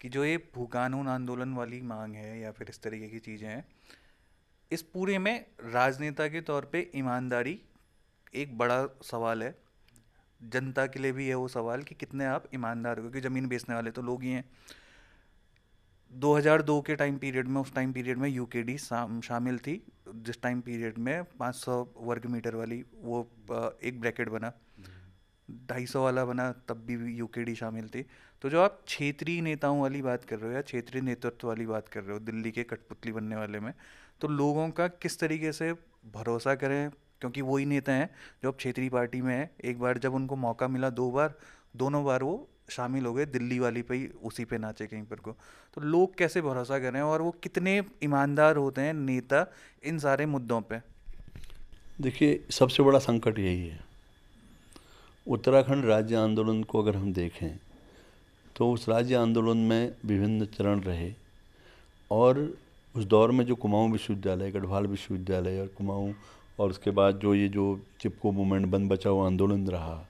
कि जो ये भूकानून आंदोलन वाली मांग है या फिर इस तरीके की चीज़ें हैं, इस पूरे में राजनेता के तौर पे ईमानदारी एक बड़ा सवाल है। जनता के लिए भी है वो सवाल कि कितने आप ईमानदार हो, क्योंकि ज़मीन बेचने वाले तो लोग ही हैं। 2002 के टाइम पीरियड में, उस टाइम पीरियड में यूकेडी शामिल थी, जिस टाइम पीरियड में 500 वर्ग मीटर वाली वो एक ब्रैकेट बना, 250 वाला बना, तब भी यूकेडी शामिल थी। तो जो आप क्षेत्रीय नेताओं वाली बात कर रहे हो या क्षेत्रीय नेतृत्व वाली बात कर रहे हो दिल्ली के कठपुतली बनने वाले में, तो लोगों का किस तरीके से भरोसा करें, क्योंकि वही नेता हैं जो अब क्षेत्रीय पार्टी में है। एक बार जब उनको मौका मिला, 2 बार, दोनों बार वो शामिल हो गए दिल्ली वाली पे ही, उसी पे नाचे कहीं पर को। तो लोग कैसे भरोसा करें और वो कितने ईमानदार होते हैं नेता इन सारे मुद्दों पे? देखिए, सबसे बड़ा संकट यही है। उत्तराखंड राज्य आंदोलन को अगर हम देखें तो उस राज्य आंदोलन में विभिन्न चरण रहे, और उस दौर में जो कुमाऊं विश्वविद्यालय, गढ़वाल विश्वविद्यालय और कुमाऊं, और उसके बाद जो चिपको मूवमेंट, बन बचाओ आंदोलन रहा,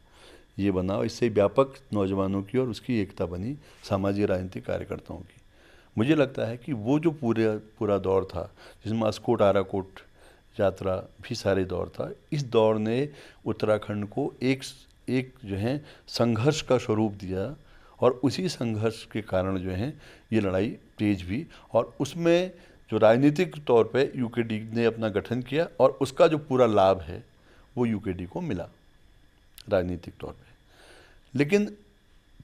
ये बना, और इससे व्यापक नौजवानों की और उसकी एकता बनी, सामाजिक राजनीतिक कार्यकर्ताओं की। मुझे लगता है कि वो जो पूरा दौर था, जिसमें अस्कोट आराकोट यात्रा भी सारे दौर था, इस दौर ने उत्तराखंड को एक जो है संघर्ष का स्वरूप दिया, और उसी संघर्ष के कारण जो है ये लड़ाई तेज हुई, और उसमें जो राजनीतिक तौर पे यूकेडी ने अपना गठन किया, और उसका जो पूरा लाभ है वो यूकेडी को मिला राजनीतिक तौर पे। लेकिन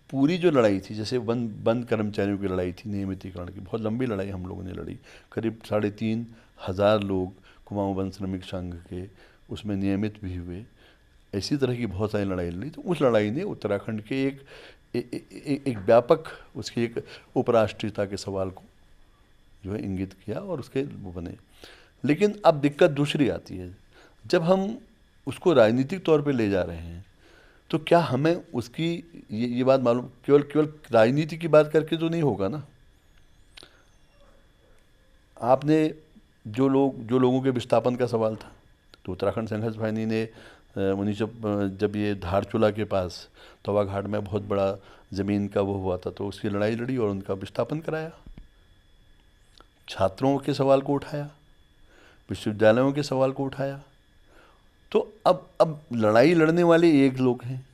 पूरी जो लड़ाई थी, जैसे वन कर्मचारियों की लड़ाई थी, नियमितीकरण की, बहुत लंबी लड़ाई हम लोगों ने लड़ी। करीब 3,500 लोग कुमाऊं वन श्रमिक संघ के उसमें नियमित भी हुए। इसी तरह की बहुत सारी लड़ाई लड़ी। तो उस लड़ाई ने उत्तराखंड के एक व्यापक, उसकी एक उपराष्ट्रीयता के सवाल को जो है इंगित किया, और उसके वो बने। लेकिन अब दिक्कत दूसरी आती है, जब हम उसको राजनीतिक तौर पे ले जा रहे हैं, तो क्या हमें उसकी ये बात मालूम, केवल राजनीति की बात करके तो नहीं होगा ना। आपने जो लोगों के विस्थापन का सवाल था, तो उत्तराखंड संघर्ष वाहिनी ने जब ये धारचूला के पास तवा घाट में बहुत बड़ा ज़मीन का वो हुआ था, तो उसकी लड़ाई लड़ी और उनका विस्थापन कराया। छात्रों के सवाल को उठाया, विश्वविद्यालयों के सवाल को उठाया। तो अब लड़ाई लड़ने वाले एक लोग हैं,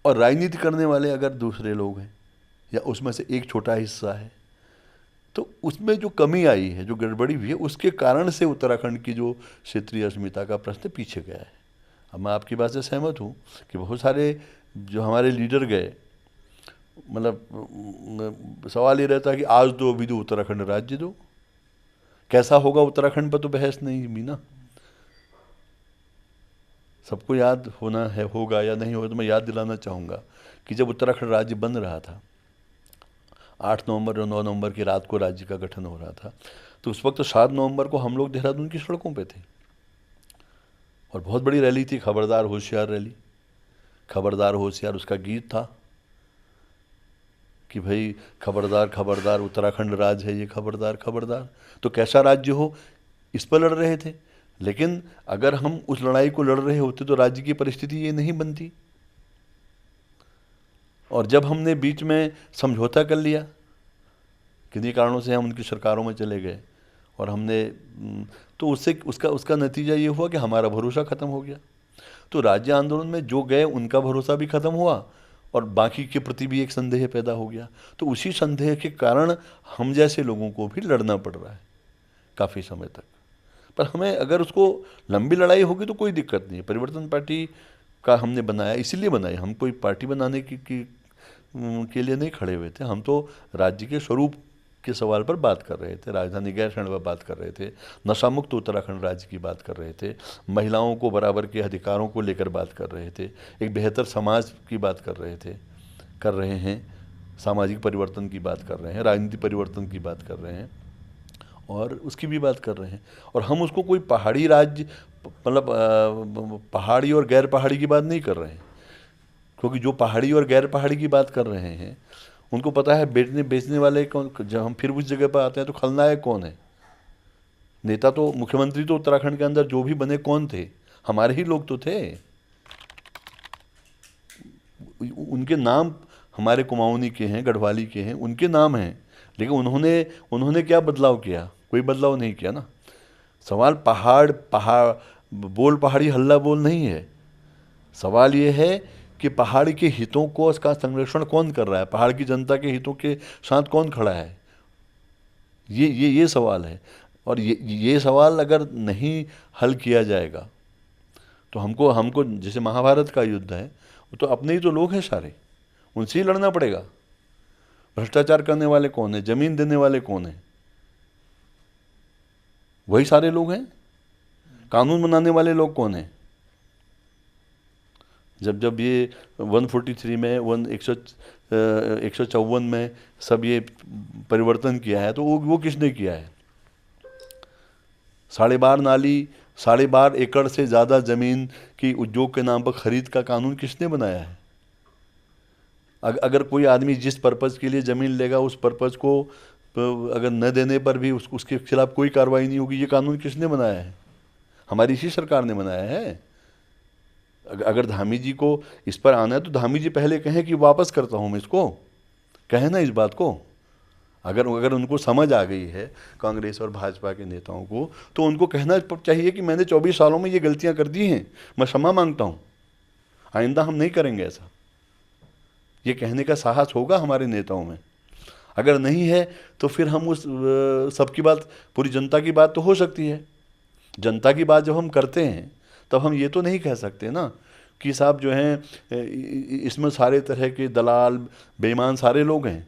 और राजनीति करने वाले अगर दूसरे लोग हैं, या उसमें से एक छोटा हिस्सा है, तो उसमें जो कमी आई है, जो गड़बड़ी हुई है, उसके कारण से उत्तराखंड की जो क्षेत्रीय अस्मिता का प्रश्न पीछे गया है। अब मैं आपकी बात से सहमत हूँ कि बहुत सारे जो हमारे लीडर गए, मतलब सवाल ये रहता है कि आज दो, अभी दो, उत्तराखंड राज्य दो। कैसा होगा उत्तराखंड पर तो बहस नहीं हुई ना। सबको याद होना है, होगा या नहीं होगा, तो मैं याद दिलाना चाहूँगा कि जब उत्तराखंड राज्य बन रहा था, 8 नवंबर और 9 नवंबर की रात को राज्य का गठन हो रहा था, तो उस वक्त 7 नवंबर को हम लोग देहरादून की सड़कों पे थे, और बहुत बड़ी रैली थी, खबरदार होशियार रैली। खबरदार होशियार उसका गीत था कि भाई खबरदार खबरदार उत्तराखंड राज है ये, खबरदार खबरदार। तो कैसा राज्य हो, इस पर लड़ रहे थे। लेकिन अगर हम उस लड़ाई को लड़ रहे होते तो राज्य की परिस्थिति ये नहीं बनती। और जब हमने बीच में समझौता कर लिया, किन्हीं कारणों से हम उनकी सरकारों में चले गए, और हमने तो उससे उसका नतीजा ये हुआ कि हमारा भरोसा ख़त्म हो गया। तो राज्य आंदोलन में जो गए उनका भरोसा भी ख़त्म हुआ, और बाकी के प्रति भी एक संदेह पैदा हो गया। तो उसी संदेह के कारण हम जैसे लोगों को भी लड़ना पड़ रहा है काफ़ी समय तक। पर हमें अगर उसको लंबी लड़ाई होगी तो कोई दिक्कत नहीं है। परिवर्तन पार्टी का हमने बनाया, इसीलिए बनाई, हम कोई पार्टी बनाने के लिए नहीं खड़े हुए थे। हम तो राज्य के स्वरूप के सवाल पर बात कर रहे थे, राजधानी गैर शरण पर बात कर रहे थे, नशा मुक्त उत्तराखंड राज्य की बात कर रहे थे, महिलाओं को बराबर के अधिकारों को लेकर बात कर रहे थे, एक बेहतर समाज की बात कर रहे हैं, सामाजिक परिवर्तन की बात कर रहे हैं, राजनीति परिवर्तन की बात कर रहे हैं और उसकी भी बात कर रहे हैं। और हम उसको कोई पहाड़ी राज्य, मतलब पहाड़ी और गैर पहाड़ी की बात नहीं कर रहे हैं, क्योंकि जो पहाड़ी और गैर पहाड़ी की बात कर रहे हैं उनको पता है बेचने वाले कौन। जब हम फिर उस जगह पर आते हैं तो खलनायक कौन है? नेता तो, मुख्यमंत्री तो उत्तराखंड के अंदर जो भी बने कौन थे? हमारे ही लोग तो थे। उनके नाम हमारे कुमाऊनी के हैं, गढ़वाली के हैं, उनके नाम हैं, लेकिन उन्होंने क्या बदलाव किया? कोई बदलाव नहीं किया ना। सवाल पहाड़ बोल पहाड़ी हल्ला बोल नहीं है। सवाल ये है कि पहाड़ के हितों को, इसका संरक्षण कौन कर रहा है, पहाड़ की जनता के हितों के साथ कौन खड़ा है, ये सवाल है। और ये सवाल अगर नहीं हल किया जाएगा तो हमको जैसे महाभारत का युद्ध है, वो तो अपने ही तो लोग हैं सारे, उनसे ही लड़ना पड़ेगा। भ्रष्टाचार करने वाले कौन है, जमीन देने वाले कौन है? वही सारे लोग हैं। कानून बनाने वाले लोग कौन हैं? जब ये 143 में 154 में सब ये परिवर्तन किया है तो वो किसने किया है? 12.5 नाली, 12.5 एकड़ से ज़्यादा ज़मीन की उद्योग के नाम पर खरीद का कानून किसने बनाया है? अगर कोई आदमी जिस पर्पज़ के लिए ज़मीन लेगा उस पर्पज़ को अगर न देने पर भी उसके खिलाफ कोई कार्रवाई नहीं होगी, ये कानून किसने बनाया है? हमारी इसी सरकार ने बनाया है। अगर धामी जी को इस पर आना है तो धामी जी पहले कहें कि वापस करता हूँ मैं इसको, कहें ना इस बात को। अगर उनको समझ आ गई है कांग्रेस और भाजपा के नेताओं को, तो उनको कहना चाहिए कि मैंने 24 सालों में ये गलतियां कर दी हैं, मैं क्षमा मांगता हूँ, आइंदा हम नहीं करेंगे ऐसा। ये कहने का साहस होगा हमारे नेताओं में। अगर नहीं है तो फिर हम उस सबकी बात, पूरी जनता की बात तो हो सकती है। जनता की बात जब हम करते हैं तब हम ये तो नहीं कह सकते ना कि साहब जो हैं इसमें सारे तरह के दलाल बेईमान सारे लोग हैं।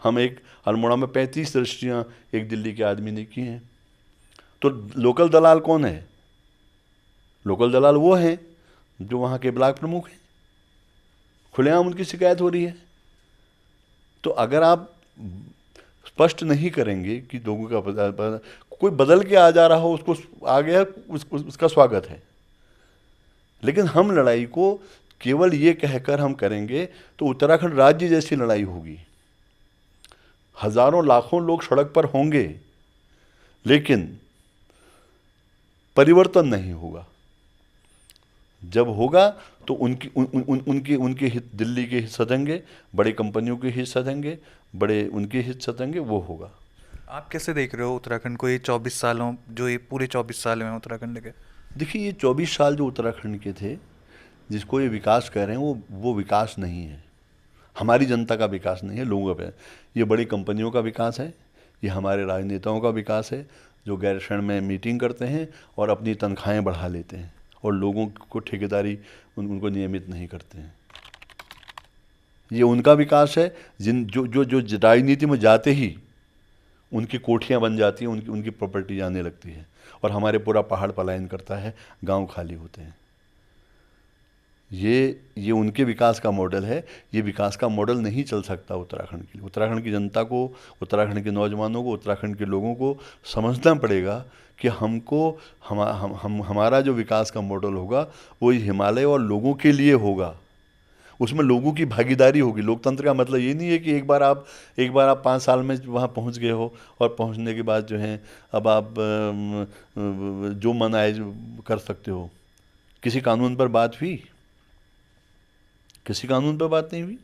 हम एक अल्मोड़ा में 35 रजिस्ट्रियाँ एक दिल्ली के आदमी ने की हैं। तो लोकल दलाल कौन है? लोकल दलाल वो हैं जो वहाँ के ब्लॉक प्रमुख हैं, खुलेआम उनकी शिकायत हो रही है। तो अगर आप स्पष्ट नहीं करेंगे कि लोगों का कोई बदल के आ जा रहा हो, उसको आ गया, उसका स्वागत है, लेकिन हम लड़ाई को केवल ये कहकर हम करेंगे तो उत्तराखंड राज्य जैसी लड़ाई होगी। हजारों लाखों लोग सड़क पर होंगे लेकिन परिवर्तन नहीं होगा। जब होगा तो उनके हित, दिल्ली के हित सधेंगे, बड़ी कंपनियों के हित सधेंगे, बड़े उनके हित सधेंगे, वो होगा। आप कैसे देख रहे हो उत्तराखंड को ये 24 सालों, जो ये पूरे 24 साल में उत्तराखंड के? देखिए, ये 24 साल जो उत्तराखंड के थे, जिसको ये विकास कह रहे हैं, वो विकास नहीं है। हमारी जनता का विकास नहीं है, लोगों का। ये बड़ी कंपनियों का विकास है, ये हमारे राजनेताओं का विकास है जो गैर शरण में मीटिंग करते हैं और अपनी तनख्वाहें बढ़ा लेते हैं और लोगों को ठेकेदारी उनको नियमित नहीं करते हैं। ये उनका विकास है जो राजनीति में जाते ही उनकी कोठियाँ बन जाती हैं, उनकी प्रॉपर्टी जाने लगती है और हमारे पूरा पहाड़ पलायन करता है, गांव खाली होते हैं। ये उनके विकास का मॉडल है। ये विकास का मॉडल नहीं चल सकता उत्तराखंड के लिए। उत्तराखंड की जनता को, उत्तराखंड के नौजवानों को, उत्तराखंड के लोगों को समझना पड़ेगा कि हमारा जो विकास का मॉडल होगा वो हिमालय और लोगों के लिए होगा। उसमें लोगों की भागीदारी होगी। लोकतंत्र का मतलब ये नहीं है कि एक बार आप 5 साल में वहाँ पहुँच गए हो और पहुँचने के बाद जो है अब आप जो मन आए कर सकते हो। किसी कानून पर बात हुई? किसी कानून पर बात नहीं हुई।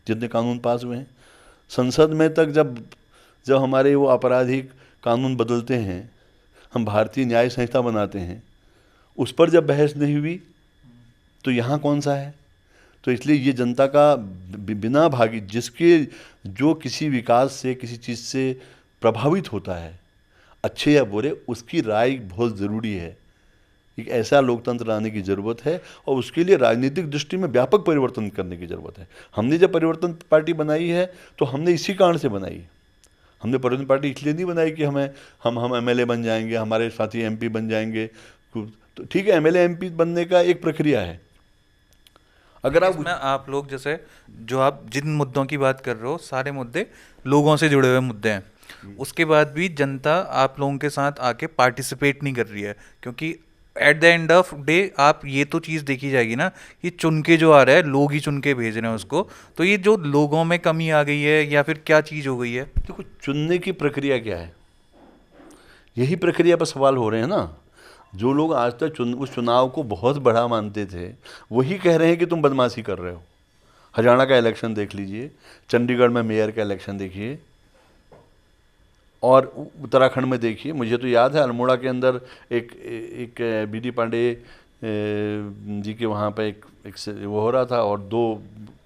जितने कानून पास हुए हैं संसद में तक, जब हमारे वो आपराधिक कानून बदलते हैं, हम भारतीय न्याय संहिता बनाते हैं, उस पर जब बहस नहीं हुई तो यहाँ कौन सा है? तो इसलिए ये जनता का बिना जो किसी विकास से, किसी चीज़ से प्रभावित होता है, अच्छे या बुरे, उसकी राय बहुत ज़रूरी है। एक ऐसा लोकतंत्र लाने की ज़रूरत है और उसके लिए राजनीतिक दृष्टि में व्यापक परिवर्तन करने की ज़रूरत है। हमने जब परिवर्तन पार्टी बनाई है तो हमने इसी कारण से बनाई है। हमने परिवर्तन पार्टी इसलिए नहीं बनाई कि हम एमएलए बन जाएंगे, हमारे साथी एमपी बन जाएंगे। तो ठीक है, एमएलए एमपी बनने का एक प्रक्रिया है। अगर इसमें आप लोग जैसे जो आप जिन मुद्दों की बात कर रहे हो सारे मुद्दे लोगों से जुड़े हुए मुद्दे हैं, उसके बाद भी जनता आप लोगों के साथ आके पार्टिसिपेट नहीं कर रही है, क्योंकि at the end of day आप ये तो चीज़ देखी जाएगी ना, ये चुन के जो आ रहा है, लोग ही चुन के भेज रहे हैं उसको, तो ये जो लोगों में कमी आ गई है या फिर क्या चीज़ हो गई है? देखो, चुनने की प्रक्रिया क्या है, यही प्रक्रिया पर सवाल हो रहे हैं ना। जो लोग आज तक उस चुनाव को बहुत बड़ा मानते थे, वही कह रहे हैं कि तुम बदमाशी कर रहे हो। हरियाणा का इलेक्शन देख लीजिए, चंडीगढ़ में मेयर का इलेक्शन देखिए, और उत्तराखंड में देखिए। मुझे तो याद है अल्मोड़ा के अंदर एक बीडी पांडे जी के वहाँ पे एक वो हो रहा था, और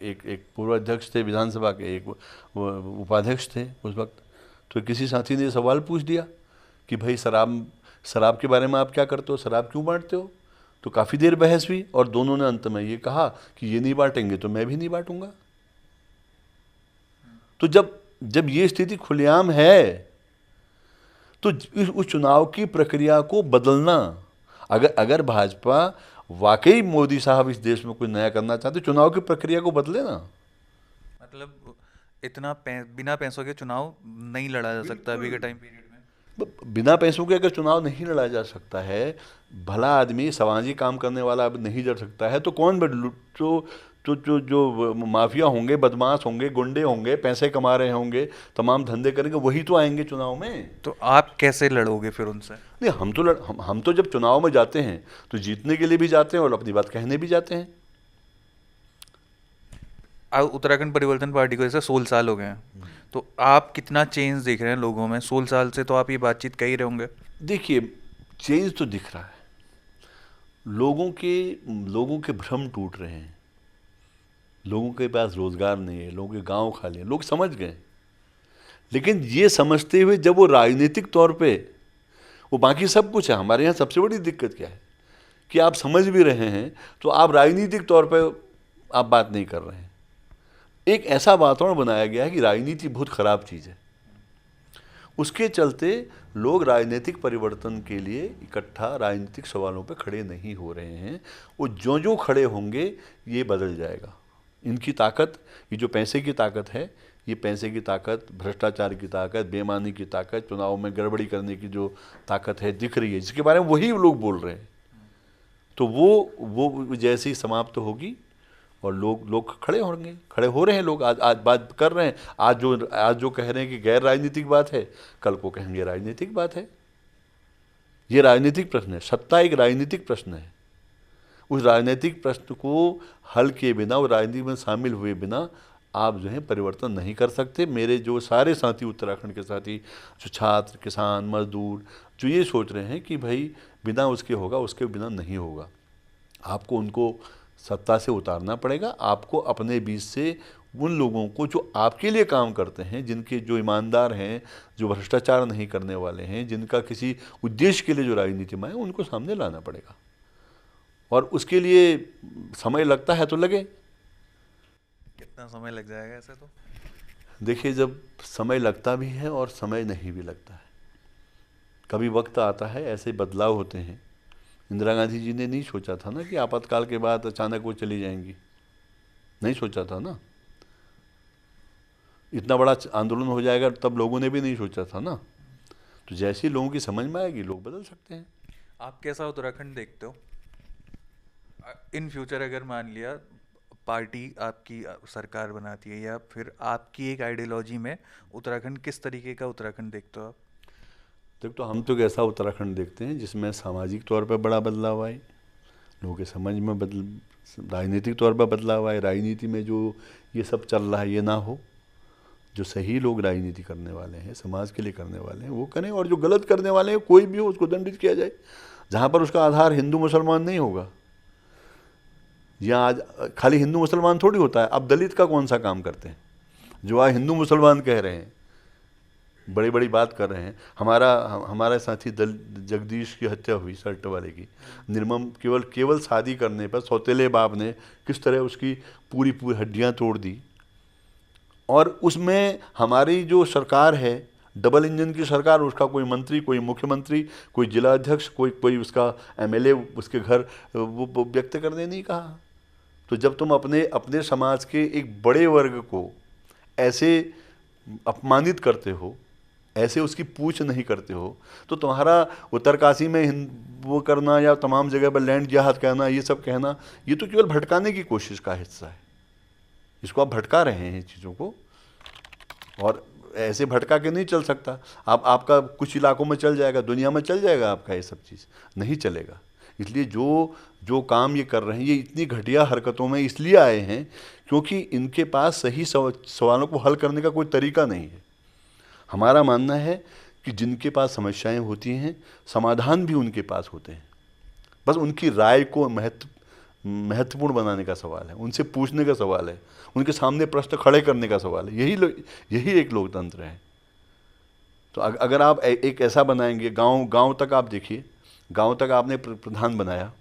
एक पूर्व अध्यक्ष थे विधानसभा के, एक उपाध्यक्ष थे उस वक्त। तो किसी साथी ने सवाल पूछ दिया कि भाई शराब के बारे में आप क्या करते हो, शराब क्यों बांटते हो? तो काफ़ी देर बहस हुई और दोनों ने अंत में ये कहा कि ये नहीं बांटेंगे तो मैं भी नहीं बांटूंगा। तो जब ये स्थिति खुलेआम है तो उस चुनाव की प्रक्रिया को बदलना, अगर भाजपा वाकई मोदी साहब इस देश में कुछ नया करना चाहते, चुनाव की प्रक्रिया को बदले ना। मतलब इतना बिना पैसों के चुनाव नहीं लड़ा जा सकता अभी के टाइम पीरियड में। बिना पैसों के अगर चुनाव नहीं लड़ा जा सकता है, भला आदमी सामाजिक काम करने वाला अब नहीं लड़ सकता है, तो कौन जो माफिया होंगे, बदमाश होंगे, गुंडे होंगे, पैसे कमा रहे होंगे, तमाम धंधे करेंगे, वही तो आएंगे चुनाव में। तो आप कैसे लड़ोगे फिर उनसे? नहीं, हम तो जब चुनाव में जाते हैं तो जीतने के लिए भी जाते हैं और अपनी बात कहने भी जाते हैं। उत्तराखंड परिवर्तन पार्टी को जैसे 16 साल हो गए हैं, तो आप कितना चेंज देख रहे हैं लोगों में? 16 साल से तो आप ये बातचीत कर ही रहे होंगे। देखिए, चेंज तो दिख रहा है। लोगों के भ्रम टूट रहे हैं। लोगों के पास रोजगार नहीं है, लोगों के गांव खाली हैं, लोग समझ गए। लेकिन ये समझते हुए जब वो राजनीतिक तौर पे, वो बाकी सब कुछ है, हमारे यहाँ सबसे बड़ी दिक्कत क्या है कि आप समझ भी रहे हैं तो आप राजनीतिक तौर पे आप बात नहीं कर रहे हैं। एक ऐसा वातावरण बनाया गया है कि राजनीति बहुत खराब चीज़ है। उसके चलते लोग राजनीतिक परिवर्तन के लिए इकट्ठा राजनीतिक सवालों पे खड़े नहीं हो रहे हैं। वो जो खड़े होंगे ये बदल जाएगा। इनकी ताकत, ये जो पैसे की ताकत है, ये पैसे की ताकत, भ्रष्टाचार की ताकत, बेईमानी की ताकत, चुनाव में गड़बड़ी करने की जो ताकत है दिख रही है, जिसके बारे में वही लोग बोल रहे हैं, तो वो जैसे ही समाप्त होगी और लोग खड़े होंगे, खड़े हो रहे हैं लोग। आज बात कर रहे हैं, आज जो कह रहे हैं कि गैर राजनीतिक बात है, कल को कहेंगे राजनीतिक बात है। ये राजनीतिक प्रश्न है, सत्ता एक राजनीतिक प्रश्न है। उस राजनीतिक प्रश्न को हल किए बिना, उस राजनीति में शामिल हुए बिना आप जो है परिवर्तन नहीं कर सकते। मेरे जो सारे साथी, उत्तराखंड के साथी, जो छात्र, किसान, मजदूर, जो ये सोच रहे हैं कि भाई बिना उसके होगा, उसके बिना नहीं होगा, आपको उनको सत्ता से उतारना पड़ेगा। आपको अपने बीच से उन लोगों को जो आपके लिए काम करते हैं, जो ईमानदार हैं, जो भ्रष्टाचार नहीं करने वाले हैं, जिनका किसी उद्देश्य के लिए जो राजनीति में है, उनको सामने लाना पड़ेगा। और उसके लिए समय लगता है तो लगे। कितना समय लग जाएगा ऐसे? तो देखिए, जब समय लगता भी है और समय नहीं भी लगता है, कभी वक्त आता है, ऐसे बदलाव होते हैं। इंदिरा गांधी जी ने नहीं सोचा था ना कि आपातकाल के बाद अचानक वो चली जाएंगी, नहीं सोचा था ना। इतना बड़ा आंदोलन हो जाएगा तब लोगों ने भी नहीं सोचा था ना। तो जैसे लोगों की समझ में आएगी, लोग बदल सकते हैं। आप कैसा उत्तराखंड देखते हो इन फ्यूचर? अगर मान लिया पार्टी आपकी सरकार बनाती है, या फिर आपकी एक आइडियोलॉजी में उत्तराखंड, किस तरीके का उत्तराखंड देखते हो आप? देख, तो हम तो कैसा उत्तराखंड देखते हैं जिसमें सामाजिक तौर पर बड़ा बदलाव आए, लोगों के समझ में राजनीतिक तौर पर बदलाव आए, राजनीति में जो ये सब चल रहा है ये ना हो। जो सही लोग राजनीति करने वाले हैं, समाज के लिए करने वाले हैं, वो करें, और जो गलत करने वाले हैं, कोई भी हो, उसको दंडित किया जाए। जहाँ पर उसका आधार हिंदू मुसलमान नहीं होगा, यहाँ आज खाली हिंदू मुसलमान थोड़ी होता है। अब दलित का कौन सा काम करते हैं जो आज हिंदू मुसलमान कह रहे हैं? बड़ी बड़ी बात कर रहे हैं। हमारा साथी जगदीश की हत्या हुई शर्ट वाले की, निर्मम केवल शादी करने पर सौतेले बाप ने किस तरह उसकी पूरी हड्डियां तोड़ दी। और उसमें हमारी जो सरकार है, डबल इंजन की सरकार, उसका कोई मंत्री, कोई मुख्यमंत्री, कोई जिला अध्यक्ष, कोई उसका एमएलए उसके घर वो व्यक्त करने नहीं कहा। तो जब तुम अपने समाज के एक बड़े वर्ग को ऐसे अपमानित करते हो, ऐसे उसकी पूछ नहीं करते हो, तो तुम्हारा उत्तरकाशी में वो करना या तमाम जगह पर लैंड जिहाद कहना, ये सब कहना, ये तो केवल भटकाने की कोशिश का हिस्सा है। इसको आप भटका रहे हैं चीज़ों को, और ऐसे भटका के नहीं चल सकता। आपका कुछ इलाकों में चल जाएगा, दुनिया में चल जाएगा, आपका ये सब चीज़ नहीं चलेगा। इसलिए जो काम ये कर रहे हैं, ये इतनी घटिया हरकतों में इसलिए आए हैं क्योंकि इनके पास सही सवालों को हल करने का कोई तरीका नहीं है। हमारा मानना है कि जिनके पास समस्याएं होती हैं, समाधान भी उनके पास होते हैं, बस उनकी राय को महत्वपूर्ण बनाने का सवाल है, उनसे पूछने का सवाल है, उनके सामने प्रश्न खड़े करने का सवाल है। यही एक लोकतंत्र है। तो अगर आप एक ऐसा बनाएंगे, गांव तक आप देखिए, गांव तक आपने प्रधान बनाया,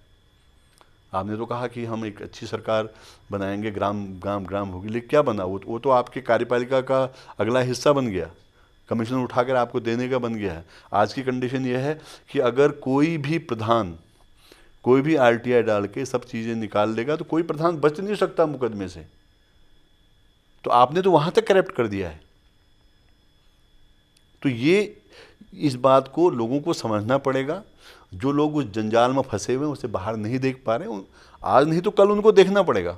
आपने तो कहा कि हम एक अच्छी सरकार बनाएंगे, ग्राम होगी, लेकिन क्या बना? वो तो आपके कार्यपालिका का अगला हिस्सा बन गया, कमीशन उठाकर आपको देने का बन गया है। आज की कंडीशन ये है कि अगर कोई भी प्रधान कोई भी आरटीआई डाल के सब चीज़ें निकाल लेगा तो कोई प्रधान बच नहीं सकता मुकदमे से। तो आपने तो वहाँ तक करप्ट कर दिया है। तो ये इस बात को लोगों को समझना पड़ेगा। जो लोग उस जंजाल में फंसे हुए हैं, उसे बाहर नहीं देख पा रहे, आज नहीं तो कल उनको देखना पड़ेगा।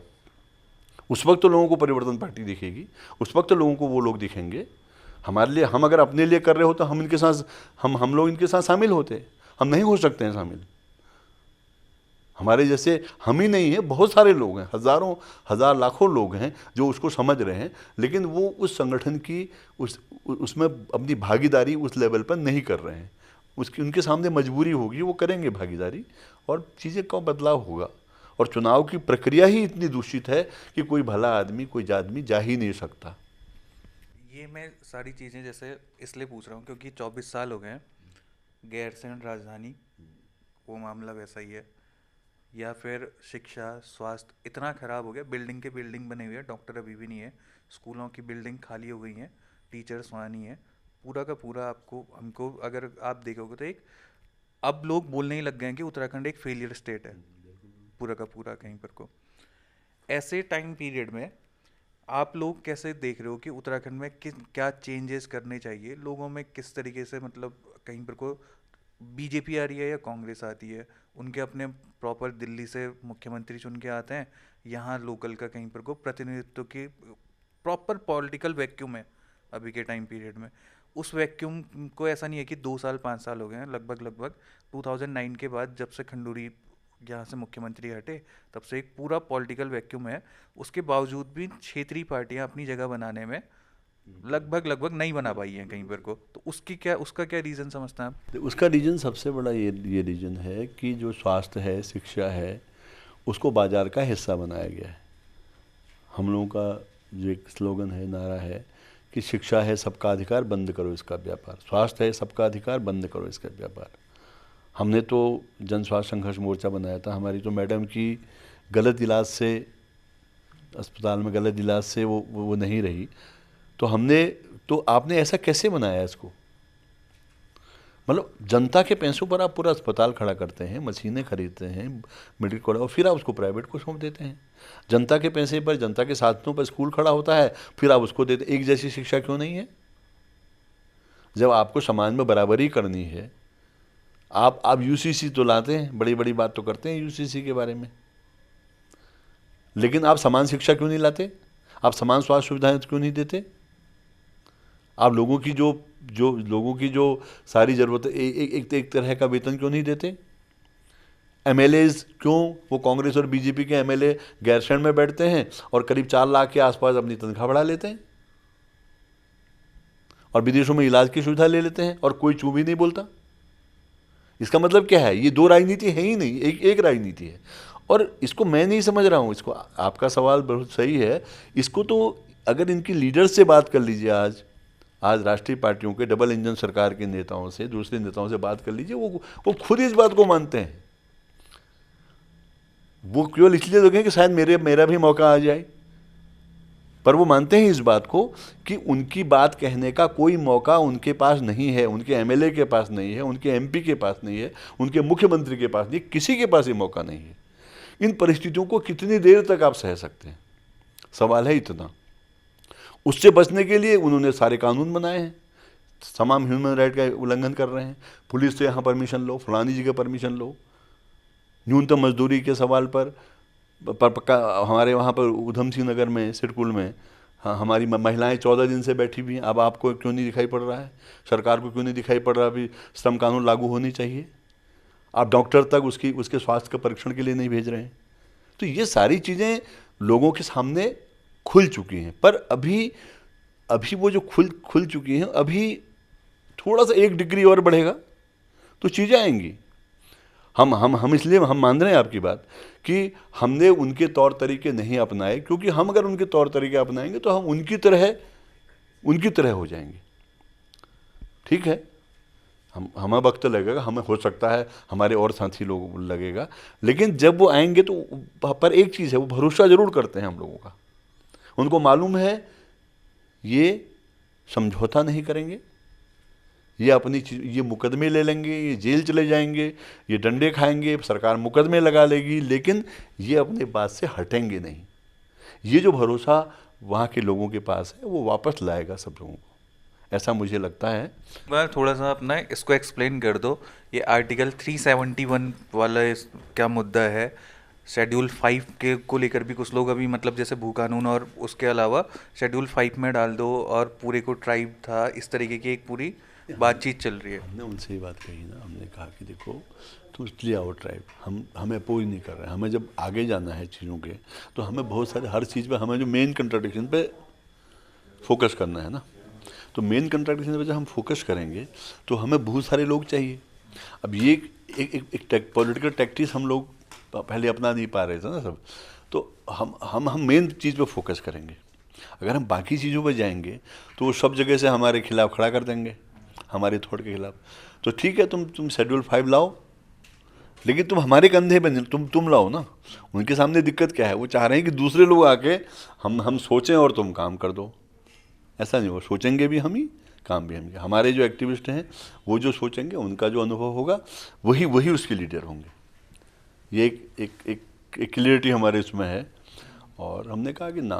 उस वक्त तो लोगों को परिवर्तन पार्टी दिखेगी, उस वक्त तो लोगों को वो लोग दिखेंगे। हमारे लिए, हम अगर अपने लिए कर रहे हो तो हम इनके साथ हम लोग इनके साथ शामिल होते, हम नहीं हो सकते हैं शामिल। हमारे जैसे हम ही नहीं है, बहुत सारे लोग हैं, हज़ारों हज़ार लाखों लोग हैं जो उसको समझ रहे हैं, लेकिन वो उस संगठन की उसमें अपनी भागीदारी उस लेवल पर नहीं कर रहे हैं। उनके सामने मजबूरी होगी, वो करेंगे भागीदारी और चीज़ें का बदलाव होगा। और चुनाव की प्रक्रिया ही इतनी दूषित है कि कोई भला आदमी, कोई आदमी जा ही नहीं सकता। ये मैं सारी चीज़ें जैसे इसलिए पूछ रहा हूँ क्योंकि 24 साल हो गए हैं, गैरसैंण राजधानी वो मामला वैसा ही है, या फिर शिक्षा स्वास्थ्य इतना ख़राब हो गया, बिल्डिंग के बिल्डिंग बने हुए हैं, डॉक्टर अभी भी नहीं है, स्कूलों की बिल्डिंग खाली हो गई हैं, टीचर्स वहाँ नहीं है, पूरा का पूरा हमको अगर आप देखोगे तो एक अब लोग बोलने ही लग गए हैं कि उत्तराखंड एक फेलियर स्टेट है, पूरा का पूरा कहीं पर को। ऐसे टाइम पीरियड में आप लोग कैसे देख रहे हो कि उत्तराखंड में क्या चेंजेस करने चाहिए लोगों में, किस तरीके से, मतलब कहीं पर को बीजेपी आ रही है या कांग्रेस आती है, उनके अपने प्रॉपर दिल्ली से मुख्यमंत्री चुन के आते हैं, यहाँ लोकल का कहीं पर को प्रतिनिधित्व की प्रॉपर पॉलिटिकल वैक्यूम है अभी के टाइम पीरियड में। उस वैक्यूम को ऐसा नहीं है कि 2 साल 5 साल हो गए हैं, लगभग 2009 के बाद जब से खंडूरी यहाँ से मुख्यमंत्री हटे तब से एक पूरा पॉलिटिकल वैक्यूम है। उसके बावजूद भी क्षेत्रीय पार्टियाँ अपनी जगह बनाने में लगभग नहीं बना पाई हैं कहीं पर को। तो उसका क्या रीज़न समझते हैं आप? उसका रीज़न सबसे बड़ा ये रीज़न है कि जो स्वास्थ्य है, शिक्षा है, उसको बाजार का हिस्सा बनाया गया है। हम लोगों का जो एक स्लोगन है, नारा है कि शिक्षा है सबका अधिकार, बंद करो इसका व्यापार। स्वास्थ्य है सबका अधिकार, बंद करो इसका व्यापार। हमने तो जन स्वास्थ्य संघर्ष मोर्चा बनाया था। हमारी तो मैडम की गलत इलाज से, अस्पताल में गलत इलाज से वो नहीं रही। तो आपने ऐसा कैसे बनाया इसको? मतलब जनता के पैसों पर आप पूरा अस्पताल खड़ा करते हैं, मशीनें खरीदते हैं, मेडिकल कॉलेज, और फिर आप उसको प्राइवेट को सौंप देते हैं। जनता के पैसे पर, जनता के साधनों पर स्कूल खड़ा होता है, फिर आप उसको देते। एक जैसी शिक्षा क्यों नहीं है? जब आपको समाज में बराबरी करनी है, आप यूसीसी तो लाते हैं, बड़ी बड़ी बात तो करते हैं यूसीसी के बारे में, लेकिन आप समान शिक्षा क्यों नहीं लाते? आप समान स्वास्थ्य सुविधाएं क्यों नहीं देते? आप लोगों की जो सारी ज़रूरत एक तरह का वेतन क्यों नहीं देते? एमएलएज क्यों, वो कांग्रेस और बीजेपी के एमएलए गैरसैंण में बैठते हैं और करीब 4 लाख के आसपास अपनी तनख्वाह बढ़ा लेते हैं और विदेशों में इलाज की सुविधा ले लेते हैं और कोई चूं भी नहीं बोलता? इसका मतलब क्या है? ये 2 राजनीति है ही नहीं, एक राजनीति है। और इसको मैं नहीं समझ रहा हूँ। इसको, आपका सवाल बहुत सही है। इसको तो अगर इनकी लीडर्स से बात कर लीजिए, आज आज राष्ट्रीय पार्टियों के डबल इंजन सरकार के नेताओं से, दूसरे नेताओं से बात कर लीजिए, वो खुद इस बात को मानते हैं। वो केवल इसलिए देखें कि शायद मेरा भी मौका आ जाए, पर वो मानते हैं इस बात को कि उनकी बात कहने का कोई मौका उनके पास नहीं है, उनके एमएलए के पास नहीं है, उनके एमपी के पास नहीं है, उनके मुख्यमंत्री के पास नहीं है, किसी के पास ये मौका नहीं है। इन परिस्थितियों को कितनी देर तक आप सह सकते हैं, सवाल है इतना। उससे बचने के लिए उन्होंने सारे कानून बनाए हैं, तमाम ह्यूमन राइट का उल्लंघन कर रहे हैं। पुलिस से यहाँ परमिशन लो, फलानी जी का परमिशन लो, न्यूनतम मजदूरी के सवाल पर हमारे वहाँ पर उधम सिंह नगर में, सिरकुल में, हाँ, हमारी महिलाएं 14 दिन से बैठी हुई हैं। अब आपको क्यों नहीं दिखाई पड़ रहा है, सरकार को क्यों नहीं दिखाई पड़ रहा अभी श्रम कानून लागू होनी चाहिए? आप डॉक्टर तक उसके स्वास्थ्य के परीक्षण के लिए नहीं भेज रहे हैं। तो ये सारी चीज़ें लोगों के सामने खुल चुकी हैं, पर अभी वो जो खुल चुकी हैं, अभी थोड़ा सा 1 डिग्री और बढ़ेगा तो चीज़ें आएंगी। हम इसलिए हम मान रहे हैं आपकी बात कि हमने उनके तौर तरीके नहीं अपनाए, क्योंकि हम अगर उनके तौर तरीके अपनाएंगे तो हम उनकी तरह हो जाएंगे। ठीक है, हमें वक्त लगेगा, हमें हो सकता है हमारे और साथी लोग लगेगा, लेकिन जब वो आएंगे तो पर एक चीज़ है, वो भरोसा जरूर करते हैं हम लोगों का। उनको मालूम है ये समझौता नहीं करेंगे, ये अपनी चीज, ये मुकदमे ले लेंगे, ये जेल चले जाएंगे, ये डंडे खाएंगे, सरकार मुकदमे लगा लेगी, लेकिन ये अपने बात से हटेंगे नहीं। ये जो भरोसा वहाँ के लोगों के पास है वो वापस लाएगा सब लोगों को, ऐसा मुझे लगता है। वह थोड़ा सा अपना इसको एक्सप्लेन कर दो, ये आर्टिकल 371 वाला क्या मुद्दा है? शेड्यूल 5 के को लेकर भी कुछ लोग अभी मतलब जैसे भू कानून और उसके अलावा शेड्यूल 5 में डाल दो और पूरे को ट्राइब था, इस तरीके की एक पूरी बातचीत चल रही है। हमने उनसे ही बात कही ना, हमने कहा कि देखो तुम ले आओ ट्राइब, हमें अपोज नहीं कर रहे हैं। हमें जब आगे जाना है चीज़ों के तो हमें बहुत सारे हर चीज़ पे हमें जो मेन कंट्राडिक्शन पे फोकस करना है ना, तो मेन कंट्राडिक्शन पे जब हम फोकस करेंगे तो हमें बहुत सारे लोग चाहिए। अब ये एक पॉलिटिकल टैक्टिस हम लोग पहले अपना नहीं पा रहे थे ना सब, तो हम मेन चीज़ पे फोकस करेंगे। अगर हम बाकी चीज़ों पे जाएंगे तो वो सब जगह से हमारे खिलाफ खड़ा कर देंगे, हमारे थॉट के खिलाफ। तो ठीक है, तुम शेड्यूल 5 लाओ, लेकिन तुम हमारे कंधे पे तुम लाओ ना। उनके सामने दिक्कत क्या है, वो चाह रहे हैं कि दूसरे लोग आके हम सोचें और तुम काम कर दो। ऐसा नहीं, वो सोचेंगे भी हम ही, काम भी हम ही। हमारे जो एक्टिविस्ट हैं वो जो सोचेंगे, उनका जो अनुभव होगा वही उसके लीडर होंगे। ये एक क्लियरिटी हमारे इसमें है। और हमने कहा कि ना,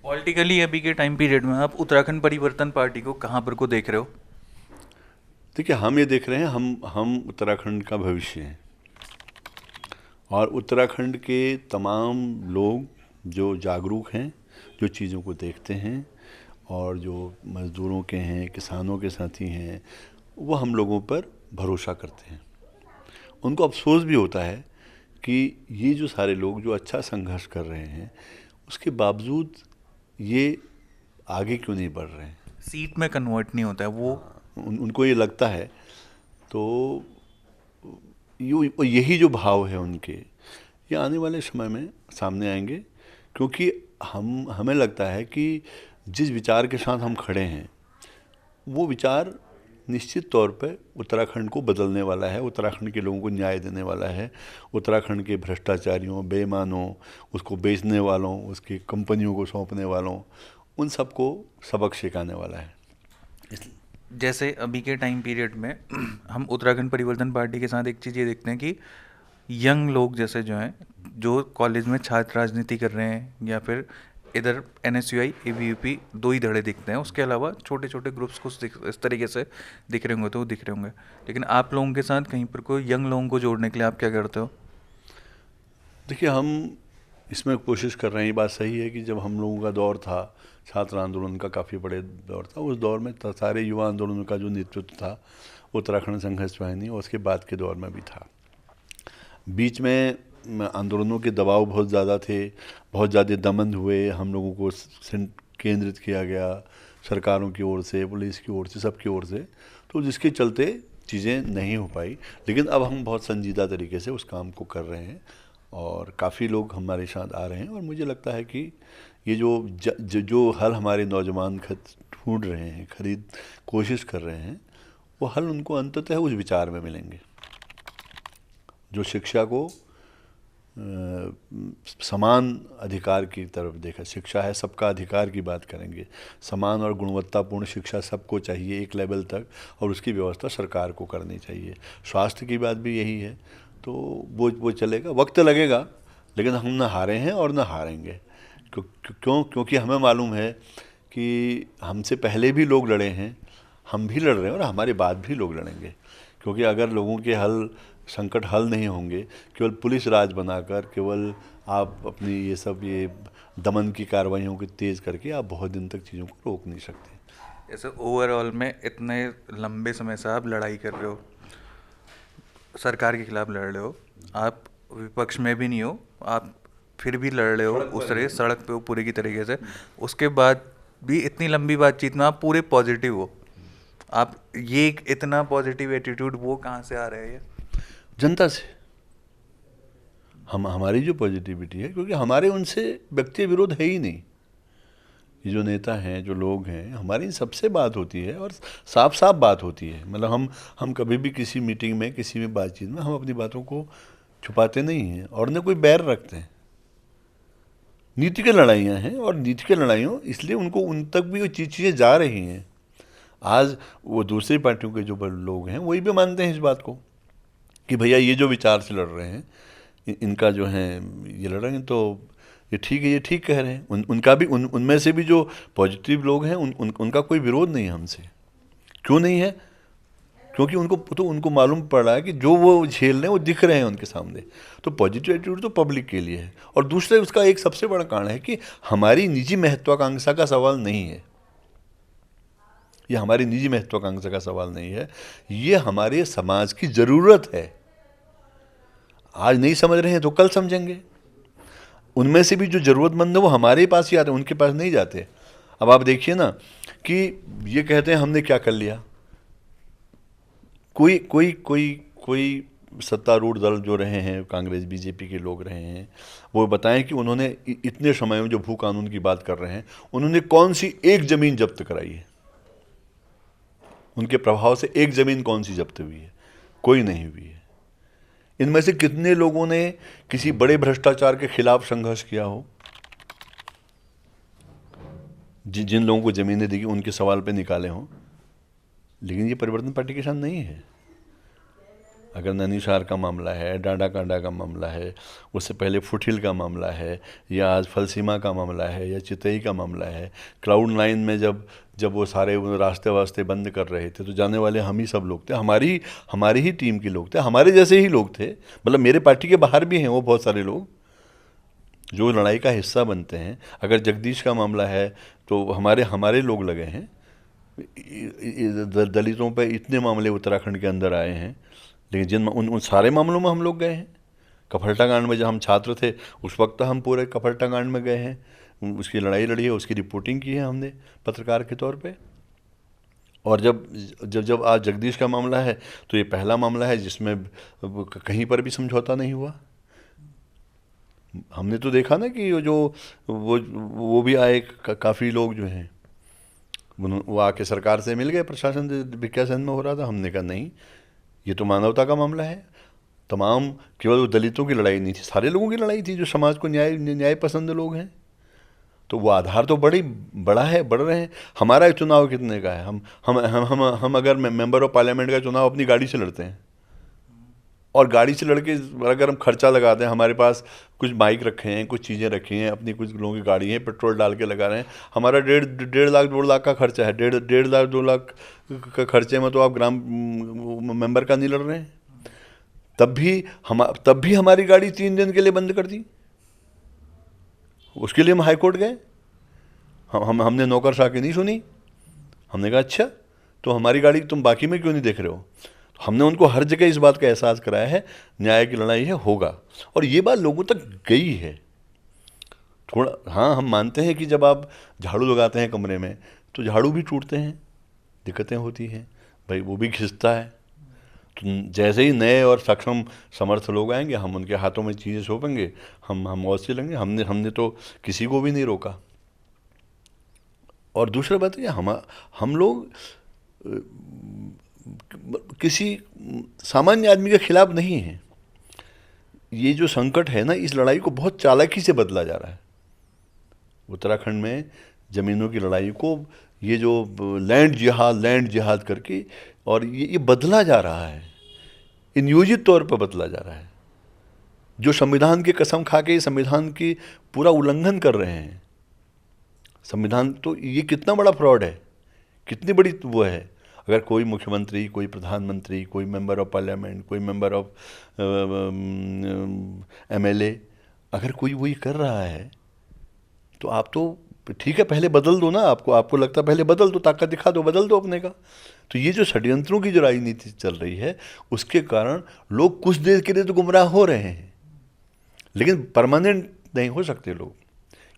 पॉलिटिकली अभी के टाइम पीरियड में आप उत्तराखंड परिवर्तन पार्टी को कहाँ पर को देख रहे हो? देखिए, हम ये देख रहे हैं, हम उत्तराखंड का भविष्य हैं, और उत्तराखंड के तमाम लोग जो जागरूक हैं, जो चीज़ों को देखते हैं, और जो मज़दूरों के हैं, किसानों के साथी हैं, वो हम लोगों पर भरोसा करते हैं। उनको अफसोस भी होता है कि ये जो सारे लोग जो अच्छा संघर्ष कर रहे हैं, उसके बावजूद ये आगे क्यों नहीं बढ़ रहे हैं, सीट में कन्वर्ट नहीं होता है वो। उनको ये लगता है। तो यही जो भाव है उनके, ये आने वाले समय में सामने आएंगे, क्योंकि हमें लगता है कि जिस विचार के साथ हम खड़े हैं वो विचार निश्चित तौर पर उत्तराखंड को बदलने वाला है, उत्तराखंड के लोगों को न्याय देने वाला है, उत्तराखंड के भ्रष्टाचारियों, बेईमानों, उसको बेचने वालों, उसकी कंपनियों को सौंपने वालों, उन सबको सबक सिखाने वाला है। जैसे अभी के टाइम पीरियड में हम उत्तराखंड परिवर्तन पार्टी के साथ एक चीज़ ये देखते हैं कि यंग लोग जैसे जो हैं, जो कॉलेज में छात्र राजनीति कर रहे हैं, या फिर इधर NSUI ABUP 2 ही धड़े दिखते हैं, उसके अलावा छोटे छोटे ग्रुप्स कुछ इस तरीके से दिख रहे होंगे तो वो दिख रहे होंगे। लेकिन आप लोगों के साथ कहीं पर कोई यंग लोगों को जोड़ने के लिए आप क्या करते हो? देखिए, हम इसमें कोशिश कर रहे हैं। ये बात सही है कि जब हम लोगों का दौर था, छात्र आंदोलन का काफ़ी बड़े दौर था, उस दौर में सारे युवा आंदोलनों का जो नेतृत्व था उत्तराखंड संघर्ष वाहिनी, और उसके बाद के दौर में भी था। बीच में आंदोलनों के दबाव बहुत ज़्यादा थे, बहुत ज़्यादा दमन हुए, हम लोगों को केंद्रित किया गया सरकारों की ओर से, पुलिस की ओर से, सबकी ओर से, तो जिसके चलते चीज़ें नहीं हो पाई। लेकिन अब हम बहुत संजीदा तरीके से उस काम को कर रहे हैं, और काफ़ी लोग हमारे साथ आ रहे हैं, और मुझे लगता है कि ये जो हल हमारे नौजवान ढूंढ रहे हैं, कोशिश कर रहे हैं, वो हल उनको अंततः उस विचार में मिलेंगे जो शिक्षा को समान अधिकार की तरफ देखा। शिक्षा है सबका अधिकार की बात करेंगे, समान और गुणवत्तापूर्ण शिक्षा सबको चाहिए एक लेवल तक, और उसकी व्यवस्था सरकार को करनी चाहिए। स्वास्थ्य की बात भी यही है, तो वो चलेगा, वक्त लगेगा, लेकिन हम न हारे हैं और न हारेंगे। क्योंकि हमें मालूम है कि हमसे पहले भी लोग लड़े हैं, हम भी लड़ रहे हैं और हमारे बाद भी लोग लड़ेंगे। क्योंकि अगर लोगों के संकट हल नहीं होंगे, केवल पुलिस राज बनाकर, केवल आप अपनी ये दमन की कार्रवाइयों को तेज़ करके आप बहुत दिन तक चीज़ों को रोक नहीं सकते। जैसे ओवरऑल में इतने लंबे समय से आप लड़ाई कर रहे हो, सरकार के खिलाफ लड़ रहे हो, आप विपक्ष में भी नहीं हो, आप फिर भी लड़ रहे हो उस तरह सड़क पे हो पूरे की तरीके से, उसके बाद भी इतनी लंबी बातचीत में आप पूरे पॉजिटिव हो। आप ये इतना पॉजिटिव एटीट्यूड वो कहाँ से आ रहा है? ये जनता से। हमारी जो पॉजिटिविटी है, क्योंकि हमारे उनसे व्यक्ति विरोध है ही नहीं। ये जो नेता हैं, जो लोग हैं, हमारी सबसे बात होती है और साफ साफ बात होती है। मतलब हम कभी भी किसी मीटिंग में, किसी भी बातचीत में हम अपनी बातों को छुपाते नहीं हैं और न कोई बैर रखते हैं। नीति की लड़ाइयाँ हैं और नीति की लड़ाइयों इसलिए उन तक भी वो चीज़ें जा रही हैं। आज वो दूसरी पार्टियों के जो लोग हैं वही भी मानते हैं इस बात को कि भैया ये जो विचार से लड़ रहे हैं, इनका जो है ये लड़ रहे हैं, तो ये ठीक है, ये ठीक कह रहे हैं। उनका भी उनमें से भी जो पॉजिटिव लोग हैं उनका कोई विरोध नहीं है हमसे। क्यों नहीं है? क्योंकि उनको मालूम पड़ रहा है कि जो वो झेल रहे हैं वो दिख रहे हैं उनके सामने। तो पॉजिटिव एटीट्यूड तो पब्लिक के लिए है। और दूसरा उसका एक सबसे बड़ा कारण है कि हमारी निजी महत्वाकांक्षा का सवाल नहीं है। ये हमारी निजी महत्वाकांक्षा का सवाल नहीं है, ये हमारे समाज की ज़रूरत है। आज नहीं समझ रहे हैं तो कल समझेंगे। उनमें से भी जो ज़रूरतमंद है वो हमारे पास ही आते हैं, उनके पास नहीं जाते। अब आप देखिए ना कि ये कहते हैं हमने क्या कर लिया। कोई सत्तारूढ़ दल जो रहे हैं, कांग्रेस बीजेपी के लोग रहे हैं, वो बताएं कि उन्होंने इतने समय में जो भू कानून की बात कर रहे हैं, उन्होंने कौन सी एक ज़मीन जब्त कराई है? उनके प्रभाव से एक ज़मीन कौन सी जब्त हुई है? कोई नहीं हुई है। इनमें से कितने लोगों ने किसी बड़े भ्रष्टाचार के खिलाफ संघर्ष किया हो? जिन लोगों को ज़मीनें दी उनके सवाल पे निकाले हों। लेकिन ये परिवर्तन पार्टी के साथ नहीं है। अगर नैनीशार का मामला है, डांडा कांडा का मामला है, उससे पहले फुटहिल का मामला है, या आज फलसीमा का मामला है, या चितई का मामला है, क्लाउड 9 में जब वो सारे रास्ते वास्ते बंद कर रहे थे तो जाने वाले हम ही सब लोग थे, हमारी ही टीम के लोग थे, हमारे जैसे ही लोग थे। मतलब मेरे पार्टी के बाहर भी हैं वो बहुत सारे लोग जो लड़ाई का हिस्सा बनते हैं। अगर जगदीश का मामला है तो हमारे लोग लगे हैं। दलितों पे इतने मामले उत्तराखंड के अंदर आए हैं, लेकिन उन सारे मामलों में हम लोग गए हैं। कफलटा कांड में जब हम छात्र थे उस वक्त हम पूरे कफलटा कांड में गए हैं, उसकी लड़ाई लड़ी है, उसकी रिपोर्टिंग की है हमने पत्रकार के तौर पे। और जब आज जगदीश का मामला है तो ये पहला मामला है जिसमें कहीं पर भी समझौता नहीं हुआ। हमने तो देखा ना कि वो भी आए, काफ़ी लोग जो हैं वो आके सरकार से मिल गए, प्रशासन से विज्ञासन में हो रहा था। हमने कहा नहीं, ये तो मानवता का मामला है। तमाम केवल वो दलितों की लड़ाई नहीं थी, सारे लोगों की लड़ाई थी जो समाज को न्याय पसंद लोग हैं। तो वो आधार तो बड़ा है, बढ़ रहे हैं। हमारा चुनाव कितने का है? हम अगर मेंबर ऑफ पार्लियामेंट का चुनाव अपनी गाड़ी से लड़ते हैं, और गाड़ी से लड़के अगर हम खर्चा लगाते हैं, हमारे पास कुछ बाइक रखे हैं, कुछ चीज़ें रखी हैं, अपनी कुछ लोगों की गाड़ी है, पेट्रोल डाल के लगा रहे हैं, हमारा डेढ़ लाख 2 लाख का खर्चा है। डेढ़ लाख 2 लाख का खर्चे में तो आप ग्राम मेंबर का नहीं लड़ रहे हैं। तब भी हमारी गाड़ी 3 दिन के लिए बंद कर दी। उसके लिए हम हाई कोर्ट गए। हमने नौकरशाह की नहीं सुनी। हमने कहा अच्छा, तो हमारी गाड़ी तुम बाकी में क्यों नहीं देख रहे हो? हमने उनको हर जगह इस बात का एहसास कराया है, न्याय की लड़ाई है, होगा। और ये बात लोगों तक गई है थोड़ा। हाँ, हम मानते हैं कि जब आप झाड़ू लगाते हैं कमरे में तो झाड़ू भी टूटते हैं, दिक्कतें होती हैं भाई, वो भी घिसता है। तो जैसे ही नए और सक्षम समर्थ लोग आएंगे, हम उनके हाथों में चीज़ें सौंपेंगे, हम मौज से लेंगे। हमने तो किसी को भी नहीं रोका। और दूसरा बात है कि हम लोग किसी सामान्य आदमी के खिलाफ नहीं हैं। ये जो संकट है ना, इस लड़ाई को बहुत चालाकी से बदला जा रहा है। उत्तराखंड में ज़मीनों की लड़ाई को ये जो लैंड जिहाद करके, और ये बदला जा रहा है, ये नियोजित तौर पर बदला जा रहा है। जो संविधान की कसम खा के संविधान की पूरा उल्लंघन कर रहे हैं। संविधान तो ये कितना बड़ा फ्रॉड है, कितनी बड़ी वो है। अगर कोई मुख्यमंत्री, कोई प्रधानमंत्री, कोई मेंबर ऑफ पार्लियामेंट, कोई मेंबर ऑफ MLA, अगर कोई वही कर रहा है तो आप तो ठीक है, पहले बदल दो ना। आपको लगता है पहले बदल दो, ताकत दिखा दो, बदल दो अपने का। तो ये जो षड्यंत्रों की जो राजनीति चल रही है, उसके कारण लोग कुछ देर के लिए तो गुमराह हो रहे हैं, लेकिन परमानेंट नहीं हो सकते लोग,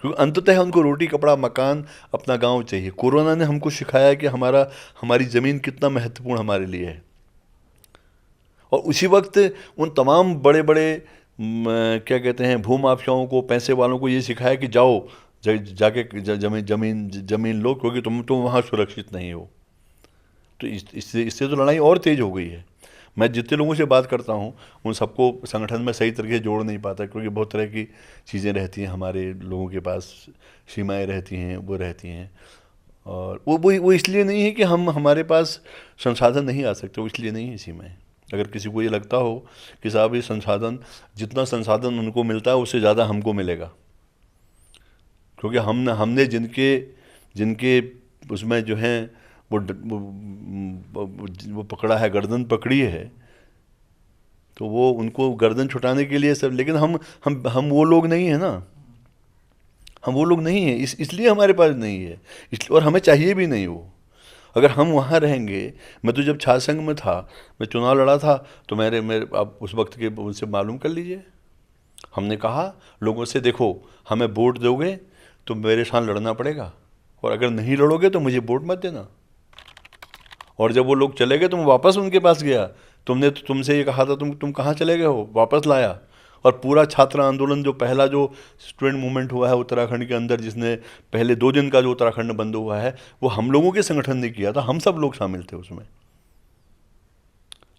क्योंकि अंततः उनको रोटी कपड़ा मकान अपना गांव चाहिए। कोरोना ने हमको सिखाया कि हमारी ज़मीन कितना महत्वपूर्ण हमारे लिए है। और उसी वक्त उन तमाम बड़े बड़े क्या कहते हैं भूमाफियाओं को, पैसे वालों को ये सिखाया कि जाओ जाके जमीन लो, क्योंकि तुम वहाँ सुरक्षित नहीं हो। तो इससे तो लड़ाई और तेज हो गई है। मैं जितने लोगों से बात करता हूँ उन सबको संगठन में सही तरीके से जोड़ नहीं पाता, क्योंकि बहुत तरह की चीज़ें रहती हैं, हमारे लोगों के पास सीमाएं रहती हैं, वो रहती हैं। और वो इसलिए नहीं है कि हमारे पास संसाधन नहीं आ सकते, वो इसलिए नहीं है सीमाएं। अगर किसी को ये लगता हो कि साहब ये जितना संसाधन उनको मिलता है उससे ज़्यादा हमको मिलेगा, क्योंकि हमने जिनके उसमें जो हैं वो पकड़ा है, गर्दन पकड़ी है, तो वो उनको गर्दन छुटाने के लिए सब। लेकिन हम वो लोग नहीं है ना, हम वो लोग नहीं हैं, इसलिए हमारे पास नहीं है, इसलिए, और हमें चाहिए भी नहीं वो। अगर हम वहाँ रहेंगे, मैं तो जब छात्र संघ में था, मैं चुनाव लड़ा था, तो मेरे आप उस वक्त के उनसे मालूम कर लीजिए, हमने कहा लोगों से, देखो हमें वोट दोगे तो मेरे साथ लड़ना पड़ेगा, और अगर नहीं लड़ोगे तो मुझे वोट मत देना। और जब वो लोग चले गए तो मैं वापस उनके पास गया, तुमसे ये कहा था, तुम कहाँ चले गए हो, वापस लाया। और पूरा छात्र आंदोलन, जो पहला जो स्टूडेंट मूवमेंट हुआ है उत्तराखंड के अंदर, जिसने पहले 2 दिन का जो उत्तराखंड बंद हुआ है, वो हम लोगों के संगठन ने किया था, हम सब लोग शामिल थे उसमें।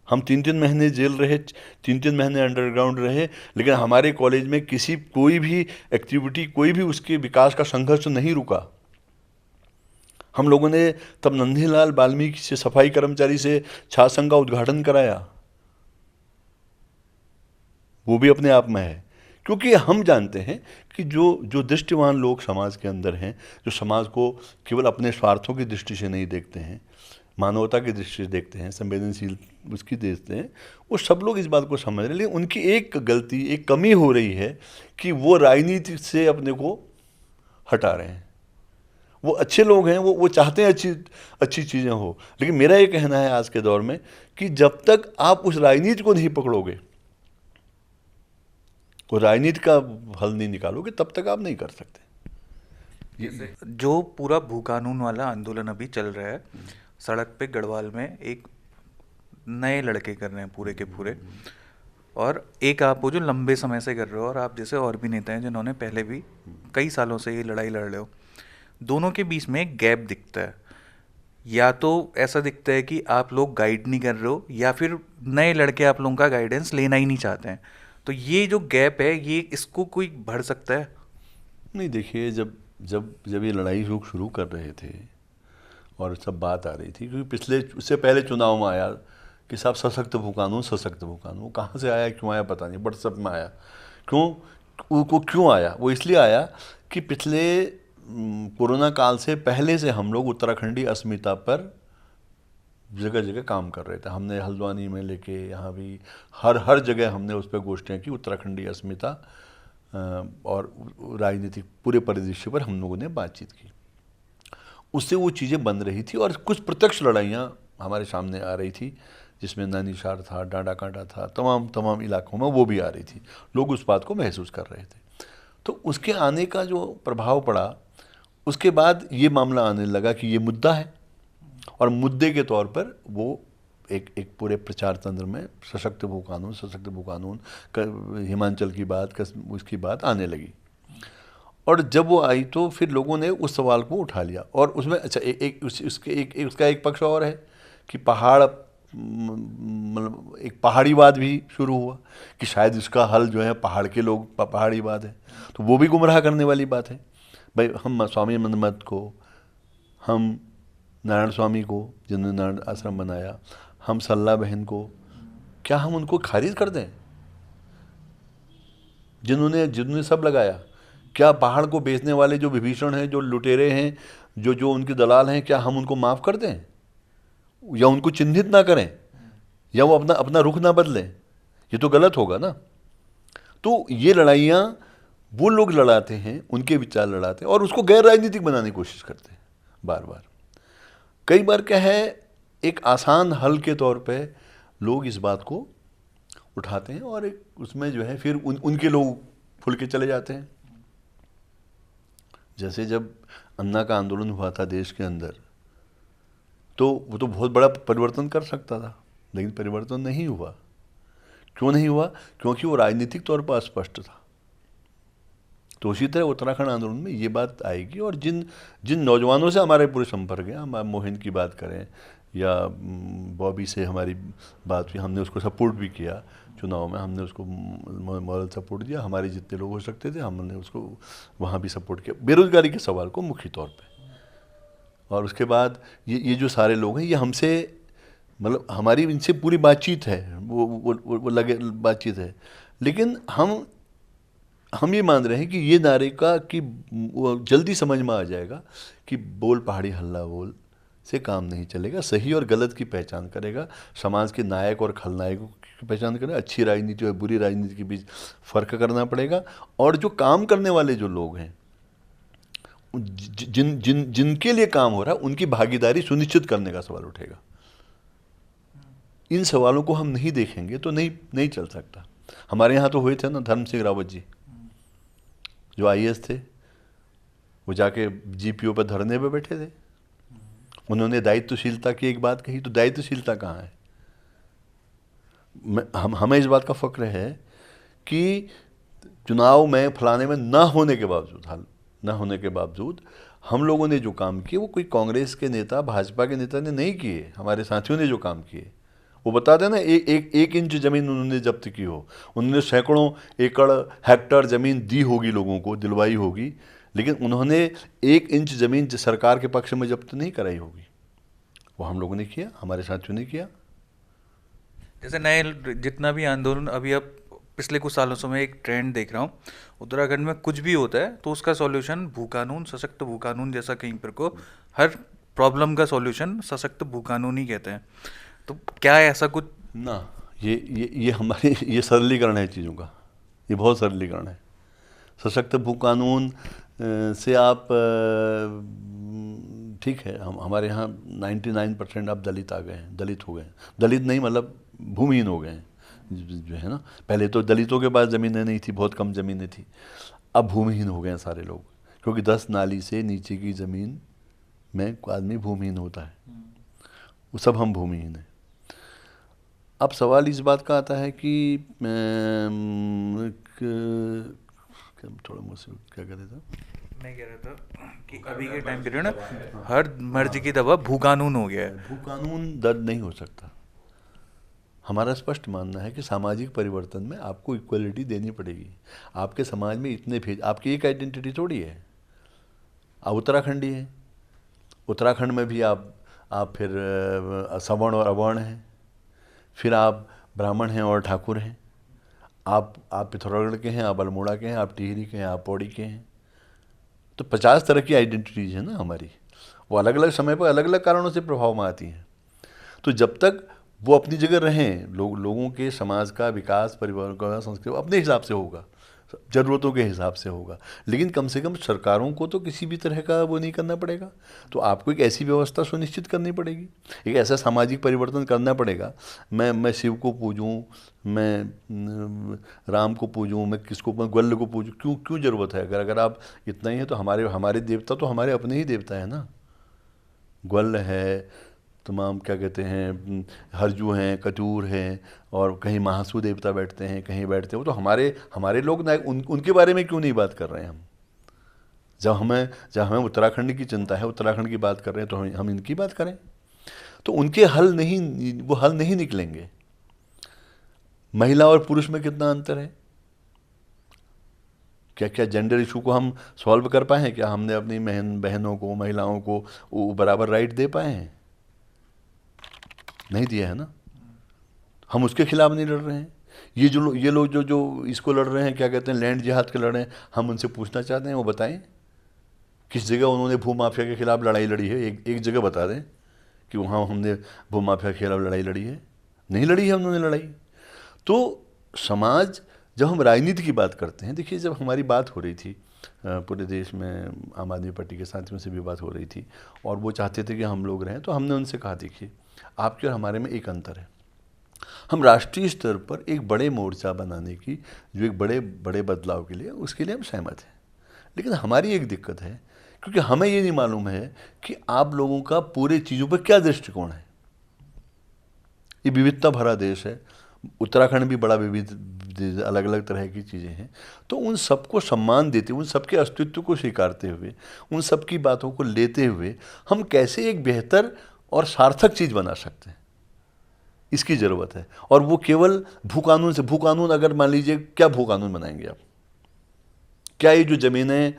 हम 3-3 महीने जेल रहे, 3-3 महीने अंडरग्राउंड रहे, लेकिन हमारे कॉलेज में कोई भी एक्टिविटी, कोई भी उसके विकास का संघर्ष नहीं रुका। हम लोगों ने तब नंदीलाल वाल्मीकि से, सफाई कर्मचारी से छात्र संघ का उद्घाटन कराया, वो भी अपने आप में है। क्योंकि हम जानते हैं कि जो दृष्टिवान लोग समाज के अंदर हैं, जो समाज को केवल अपने स्वार्थों की दृष्टि से नहीं देखते हैं, मानवता की दृष्टि से देखते हैं, संवेदनशील उसकी देखते हैं, वो सब लोग इस बात को समझ रहे हैं। लेकिन उनकी एक गलती, एक कमी हो रही है कि वो राजनीति से अपने को हटा रहे हैं। वो अच्छे लोग हैं, वो चाहते हैं अच्छी चीज़ें हो, लेकिन मेरा ये कहना है आज के दौर में कि जब तक आप उस राजनीति को नहीं पकड़ोगे, वो राजनीति का हल नहीं निकालोगे, तब तक आप नहीं कर सकते। जो पूरा भू कानून वाला आंदोलन अभी चल रहा है, सड़क पे गढ़वाल में एक नए लड़के कर रहे हैं पूरे के पूरे, और एक आप वो जो लंबे समय से कर रहे हो, और आप जैसे और भी नेता हैं जिन्होंने पहले भी कई सालों से ये लड़ाई लड़ रहे हो, दोनों के बीच में एक गैप दिखता है। या तो ऐसा दिखता है कि आप लोग गाइड नहीं कर रहे हो, या फिर नए लड़के आप लोगों का गाइडेंस लेना ही नहीं चाहते हैं। तो ये जो गैप है, ये इसको कोई भर सकता है? नहीं, देखिए, जब ये लड़ाई शुरू कर रहे थे और सब बात आ रही थी, क्योंकि उससे पहले चुनाव में आया कि साहब सशक्त भू कानून, कहाँ से आया, क्यों आया पता नहीं, व्हाट्सएप में आया। क्यों आया? वो इसलिए आया कि पिछले कोरोना काल से पहले से हम लोग उत्तराखंडी अस्मिता पर जगह जगह काम कर रहे थे। हमने हल्द्वानी में लेके यहाँ भी हर जगह हमने उस पर गोष्ठियाँ की, उत्तराखंडी अस्मिता और राजनीतिक पूरे परिदृश्य पर हम लोगों ने बातचीत की। उससे वो चीज़ें बन रही थी, और कुछ प्रत्यक्ष लड़ाइयाँ हमारे सामने आ रही थी, जिसमें नैनीशार था, डांडा कांटा था, तमाम इलाकों में वो भी आ रही थी। लोग उस बात को महसूस कर रहे थे। तो उसके आने का जो प्रभाव पड़ा, उसके बाद ये मामला आने लगा कि ये मुद्दा है, और मुद्दे के तौर पर वो एक पूरे प्रचार तंत्र में सशक्त भू कानून हिमाचल की बात, उसकी बात आने लगी। और जब वो आई तो फिर लोगों ने उस सवाल को उठा लिया, और उसमें अच्छा उसका एक पक्ष और है कि पहाड़, मतलब एक पहाड़ीवाद भी शुरू हुआ कि शायद इसका हल जो है पहाड़ के लोग, पहाड़ीवाद है। तो वो भी गुमराह करने वाली बात है। भाई हम स्वामी मन्मथ को, हम नारायण स्वामी को जिन्होंने नारायण आश्रम बनाया, हम सल्ला बहन को, क्या हम उनको खारिज कर दें? जिन्होंने जिन्होंने सब लगाया, क्या पहाड़ को बेचने वाले जो विभीषण हैं, जो लुटेरे हैं, जो जो उनके दलाल हैं, क्या हम उनको माफ़ कर दें या उनको चिन्हित ना करें या वो अपना अपना रुख ना बदलें? ये तो गलत होगा ना। तो ये लड़ाइयाँ वो लोग लड़ाते हैं, उनके विचार लड़ाते हैं और उसको गैर राजनीतिक बनाने की कोशिश करते हैं बार बार। कई बार क्या है, एक आसान हल के तौर पे लोग इस बात को उठाते हैं और एक उसमें जो है फिर उनके लोग फुल के चले जाते हैं। जैसे जब अन्ना का आंदोलन हुआ था देश के अंदर, तो वो तो बहुत बड़ा परिवर्तन कर सकता था, लेकिन परिवर्तन नहीं हुआ। क्यों नहीं हुआ? क्योंकि वो राजनीतिक तौर पर अस्पष्ट था। तो उसी तरह उत्तराखंड आंदोलन में ये बात आएगी, और जिन जिन नौजवानों से हमारे पूरे संपर्क हैं, हम मोहिन की बात करें या बॉबी से हमारी बात हुई, हमने उसको सपोर्ट भी किया चुनाव में, हमने उसको मॉरल सपोर्ट दिया, हमारे जितने लोग हो सकते थे हमने उसको वहाँ भी सपोर्ट किया बेरोजगारी के सवाल को मुख्य तौर पे। और उसके बाद ये जो सारे लोग हैं, ये हमसे, मतलब हमारी इनसे पूरी बातचीत है, वो लगे बातचीत है, लेकिन हम ये मान रहे हैं कि ये नारे का कि वो जल्दी समझ में आ जाएगा कि बोल पहाड़ी हल्ला बोल से काम नहीं चलेगा, सही और गलत की पहचान करेगा, समाज के नायक और खलनायकों की पहचान करेगा, अच्छी राजनीति और बुरी राजनीति के बीच फ़र्क करना पड़ेगा, और जो काम करने वाले जो लोग हैं, जिनके लिए काम हो रहा है, उनकी भागीदारी सुनिश्चित करने का सवाल उठेगा। इन सवालों को हम नहीं देखेंगे तो नहीं चल सकता। हमारे यहाँ तो हुए थे ना धर्म सिंह रावत जी, जो IAS थे, वो जाके GPO पर धरने पे बैठे थे। उन्होंने दायित्वशीलता की एक बात कही, तो दायित्वशीलता कहाँ है? हमें इस बात का फक्र है कि चुनाव में फलाने में ना होने के बावजूद हम लोगों ने जो काम किए वो कोई कांग्रेस के नेता, भाजपा के नेता ने नहीं किए, हमारे साथियों ने जो काम किए। वो बताते हैं ना, एक इंच ज़मीन उन्होंने जब्त की हो, उन्होंने सैकड़ों एकड़ हेक्टर ज़मीन दी होगी, लोगों को दिलवाई होगी, लेकिन उन्होंने 1 इंच ज़मीन सरकार के पक्ष में जब्त नहीं कराई होगी। वो हम लोगों ने किया, हमारे साथियों ने किया। जैसे नए जितना भी आंदोलन अभी, अब पिछले कुछ सालों से मैं एक ट्रेंड देख रहा हूँ, उत्तराखंड में कुछ भी होता है तो उसका सॉल्यूशन भू कानून, सशक्त भू कानून जैसा कहीं पर को, हर प्रॉब्लम का सॉल्यूशन सशक्त भू कानून ही कहते हैं। तो क्या है ऐसा कुछ? ना, ये हमारे ये सरलीकरण है चीज़ों का, ये बहुत सरलीकरण है। सशक्त भू कानून से आप ठीक है, हमारे यहाँ 99% अब दलित आ गए हैं, दलित हो गए हैं, दलित नहीं मतलब भूमिहीन हो गए हैं, जो है ना। पहले तो दलितों के पास ज़मीनें नहीं थी, बहुत कम ज़मीनें थी, अब भूमिहीन हो गए हैं सारे लोग, क्योंकि 10 नाली से नीचे की ज़मीन में आदमी भूमिहीन होता है, वो सब हम भूमिहीन हैं। अब सवाल इस बात का आता है कि थोड़ा मुझसे क्या कह रहा था, मैं कह रहा था कि अभी के टाइम पीरियड ना हर मर्जी की दवा भू कानून हो गया है। भू कानून दर्द नहीं हो सकता। हमारा स्पष्ट मानना है कि सामाजिक परिवर्तन में आपको इक्वलिटी देनी पड़ेगी। आपके समाज में इतने भेद, आपकी एक आइडेंटिटी थोड़ी है। आप उत्तराखंडी हैं, उत्तराखंड में भी आप फिर सवर्ण और अवर्ण हैं, फिर आप ब्राह्मण हैं और ठाकुर हैं, आप पिथौरागढ़ के हैं, आप अल्मोड़ा के हैं, आप टिहरी के हैं, आप पौड़ी के हैं। तो 50 तरह की आइडेंटिटीज हैं ना हमारी, वो अलग अलग समय पर अलग अलग कारणों से प्रभाव में आती हैं। तो जब तक वो अपनी जगह रहें, लोगों के समाज का विकास, परिवार का, संस्कृति अपने हिसाब से होगा, ज़रूरतों के हिसाब से होगा, लेकिन कम से कम सरकारों को तो किसी भी तरह का वो नहीं करना पड़ेगा। तो आपको एक ऐसी व्यवस्था सुनिश्चित करनी पड़ेगी, एक ऐसा सामाजिक परिवर्तन करना पड़ेगा। मैं शिव को पूजूं, मैं राम को पूजूं, मैं किसको, मैं ग्वल्य को पूजूं, क्यों ज़रूरत है? अगर आप इतना ही है तो हमारे देवता तो हमारे अपने ही देवता है ना। ग्वल्य है, तमाम क्या कहते हैं, हरजू हैं, कटूर हैं, और कहीं महासू देवता बैठते हैं, कहीं बैठते हैं, वो तो हमारे लोग नायक, उनके बारे में क्यों नहीं बात कर रहे हैं हम? जब हमें उत्तराखंड की चिंता है, उत्तराखंड की बात कर रहे हैं, तो हम इनकी बात करें। तो उनके वो हल नहीं निकलेंगे। महिला और पुरुष में कितना अंतर है? क्या जेंडर इशू को हम सॉल्व कर पाए हैं? क्या हमने अपनी बहनों को, महिलाओं को वो बराबर राइट दे पाए हैं? नहीं दिया है ना। हम उसके खिलाफ नहीं लड़ रहे हैं। ये लोग जो इसको लड़ रहे हैं, क्या कहते हैं, लैंड जिहाद के लड़ रहे हैं, हम उनसे पूछना चाहते हैं वो बताएं किस जगह उन्होंने भूमाफिया के खिलाफ लड़ाई लड़ी है। एक जगह बता दें कि वहाँ हमने भूमाफिया के खिलाफ लड़ाई लड़ी है। नहीं लड़ी है उन्होंने लड़ाई। तो समाज, जब हम राजनीति की बात करते हैं, देखिए जब हमारी बात हो रही थी पूरे देश में, आम आदमी पार्टी के साथियों से भी बात हो रही थी और वो चाहते थे कि हम लोग रहें, तो हमने उनसे कहा देखिए आपके और हमारे में एक अंतर है। हम राष्ट्रीय स्तर पर एक बड़े मोर्चा बनाने की, जो एक बड़े बदलाव के लिए, उसके लिए हम सहमत हैं। लेकिन हमारी एक दिक्कत है, क्योंकि हमें ये नहीं मालूम है कि आप लोगों का पूरे चीज़ों पर क्या दृष्टिकोण है। ये विविधता भरा देश है, उत्तराखंड भी बड़ा विविध, अलग अलग तरह की चीज़ें हैं। तो उन सबको सम्मान देते हुए, उन सबके अस्तित्व को स्वीकारते हुए, उन सबकी बातों को लेते हुए हम कैसे एक बेहतर और सार्थक चीज़ बना सकते हैं, इसकी ज़रूरत है। और वो केवल भूकानून से, भूकानून अगर मान लीजिए, क्या भूकानून बनाएंगे आप? क्या ये जो ज़मीनें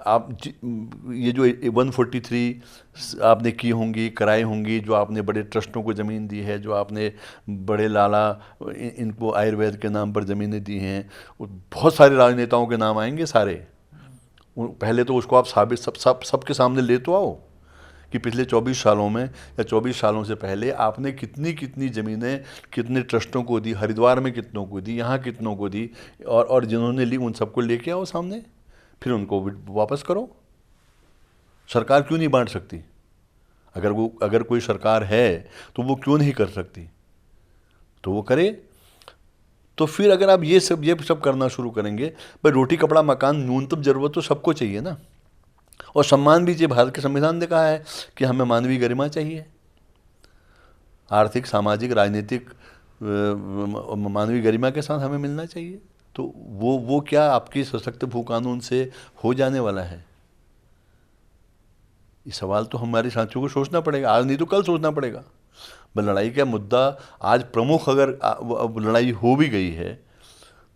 आप ये जो 143 आपने की होंगी, कराई होंगी, जो आपने बड़े ट्रस्टों को ज़मीन दी है, जो आपने बड़े लाला इनको आयुर्वेद के नाम पर ज़मीनें दी हैं, बहुत सारे राजनेताओं के नाम आएंगे सारे। पहले तो उसको आप साबित सबके सामने ले तो आओ कि पिछले 24 सालों में या 24 सालों से पहले आपने कितनी ज़मीनें कितने ट्रस्टों को दी, हरिद्वार में कितनों को दी, यहाँ कितनों को दी, और जिन्होंने ली उन सबको लेके आओ सामने, फिर उनको वापस करो। सरकार क्यों नहीं बांट सकती? अगर कोई सरकार है तो वो क्यों नहीं कर सकती? तो वो करे। तो फिर अगर आप ये सब करना शुरू करेंगे, भाई रोटी कपड़ा मकान न्यूनतम ज़रूरत तो सबको चाहिए ना। और सम्मान भी चाहिए। भारत के संविधान ने कहा है कि हमें मानवीय गरिमा चाहिए, आर्थिक, सामाजिक, राजनीतिक मानवीय गरिमा के साथ हमें मिलना चाहिए। तो वो क्या आपकी सशक्त भू कानून से हो जाने वाला है? ये सवाल तो हमारे साथियों को सोचना पड़ेगा, आज नहीं तो कल सोचना पड़ेगा। लड़ाई का मुद्दा आज प्रमुख, अगर लड़ाई हो भी गई है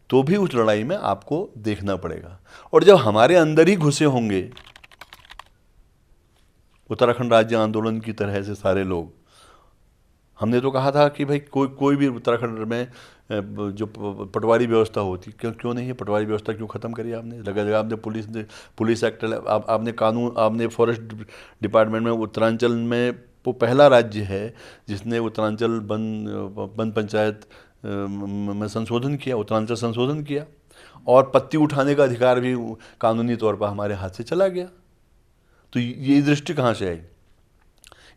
तो भी उस लड़ाई में आपको देखना पड़ेगा। और जब हमारे अंदर ही घुसे होंगे उत्तराखंड राज्य आंदोलन की तरह से सारे लोग, हमने तो कहा था कि भाई कोई भी उत्तराखंड में जो पटवारी व्यवस्था होती, क्यों नहीं है? पटवारी व्यवस्था क्यों ख़त्म करी आपने? जगह आपने पुलिस एक्ट, आपने कानून, आपने फॉरेस्ट डिपार्टमेंट में, उत्तरांचल में वो पहला राज्य है जिसने उत्तरांचल वन पंचायत में संशोधन किया, उत्तरांचल संशोधन किया, और पत्ती उठाने का अधिकार भी कानूनी तौर पर हमारे हाथ से चला गया। तो ये दृष्टि कहाँ से आई?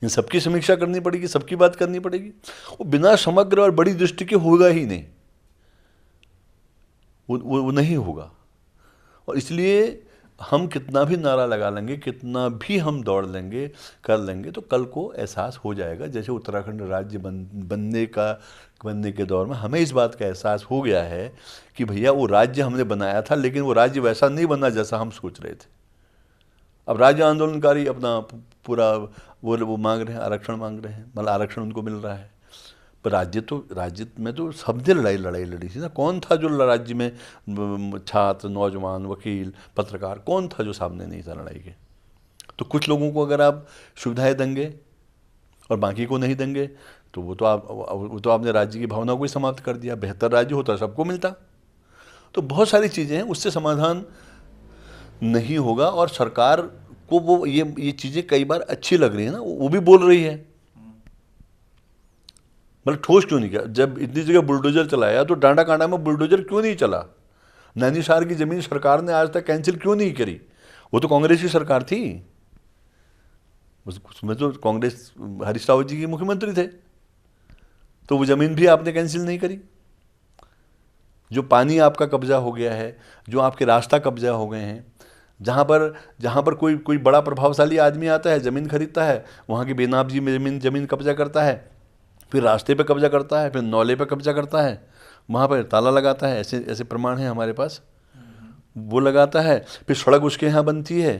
इन सबकी समीक्षा करनी पड़ेगी, सबकी बात करनी पड़ेगी। वो बिना समग्र और बड़ी दृष्टि के होगा ही नहीं, वो नहीं होगा। और इसलिए हम कितना भी नारा लगा लेंगे, कितना भी हम दौड़ लेंगे, कर लेंगे, तो कल को एहसास हो जाएगा। जैसे उत्तराखंड राज्य बनने के दौर में हमें इस बात का एहसास हो गया है कि भैया वो राज्य हमने बनाया था, लेकिन वो राज्य वैसा नहीं बना जैसा हम सोच रहे थे। अब राज्य आंदोलनकारी अपना पूरा वो मांग रहे हैं, आरक्षण मांग रहे हैं, मतलब आरक्षण उनको मिल रहा है। पर राज्य में तो सबने लड़ाई लड़ी थी ना। कौन था जो राज्य में, छात्र, नौजवान, वकील, पत्रकार, कौन था जो सामने नहीं था लड़ाई के? तो कुछ लोगों को अगर आप सुविधाएं देंगे और बाकी को नहीं देंगे, तो वो तो आपने राज्य की भावना को ही समाप्त कर दिया। बेहतर राज्य होता, सबको मिलता। तो बहुत सारी चीज़ें हैं, उससे समाधान नहीं होगा। और सरकार को वो ये चीज़ें कई बार अच्छी लग रही है ना, वो भी बोल रही है, मतलब ठोस क्यों नहीं किया? जब इतनी जगह बुलडोजर चलाया तो डांडा कांडा में बुलडोजर क्यों नहीं चला? नैनीसार की ज़मीन सरकार ने आज तक कैंसिल क्यों नहीं करी? वो तो कांग्रेस की सरकार थी, उसमें तो कांग्रेस, हरीश रावत जी के मुख्यमंत्री थे, तो वो ज़मीन भी आपने कैंसिल नहीं करी। जो पानी आपका कब्जा हो गया है, जो आपके रास्ता कब्जा हो गए हैं, जहाँ पर कोई बड़ा प्रभावशाली आदमी आता है, ज़मीन खरीदता है, वहाँ की बेनाबजी में ज़मीन कब्जा करता है, फिर रास्ते पे कब्जा करता है, फिर नौले पे कब्जा करता है, वहाँ पर ताला लगाता है। ऐसे प्रमाण हैं हमारे पास, वो लगाता है। फिर सड़क उसके यहाँ बनती है,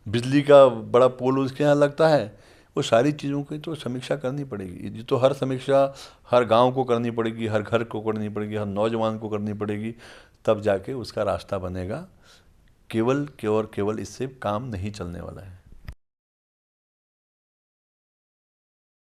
बिजली का बड़ा पोल उसके यहाँ लगता है, वो सारी चीज़ों की तो समीक्षा करनी पड़ेगी। ये तो हर समीक्षा हर गांव को करनी पड़ेगी, हर घर को करनी पड़ेगी, हर नौजवान को करनी पड़ेगी, तब जाके उसका रास्ता बनेगा। केवल इससे काम नहीं चलने वाला है।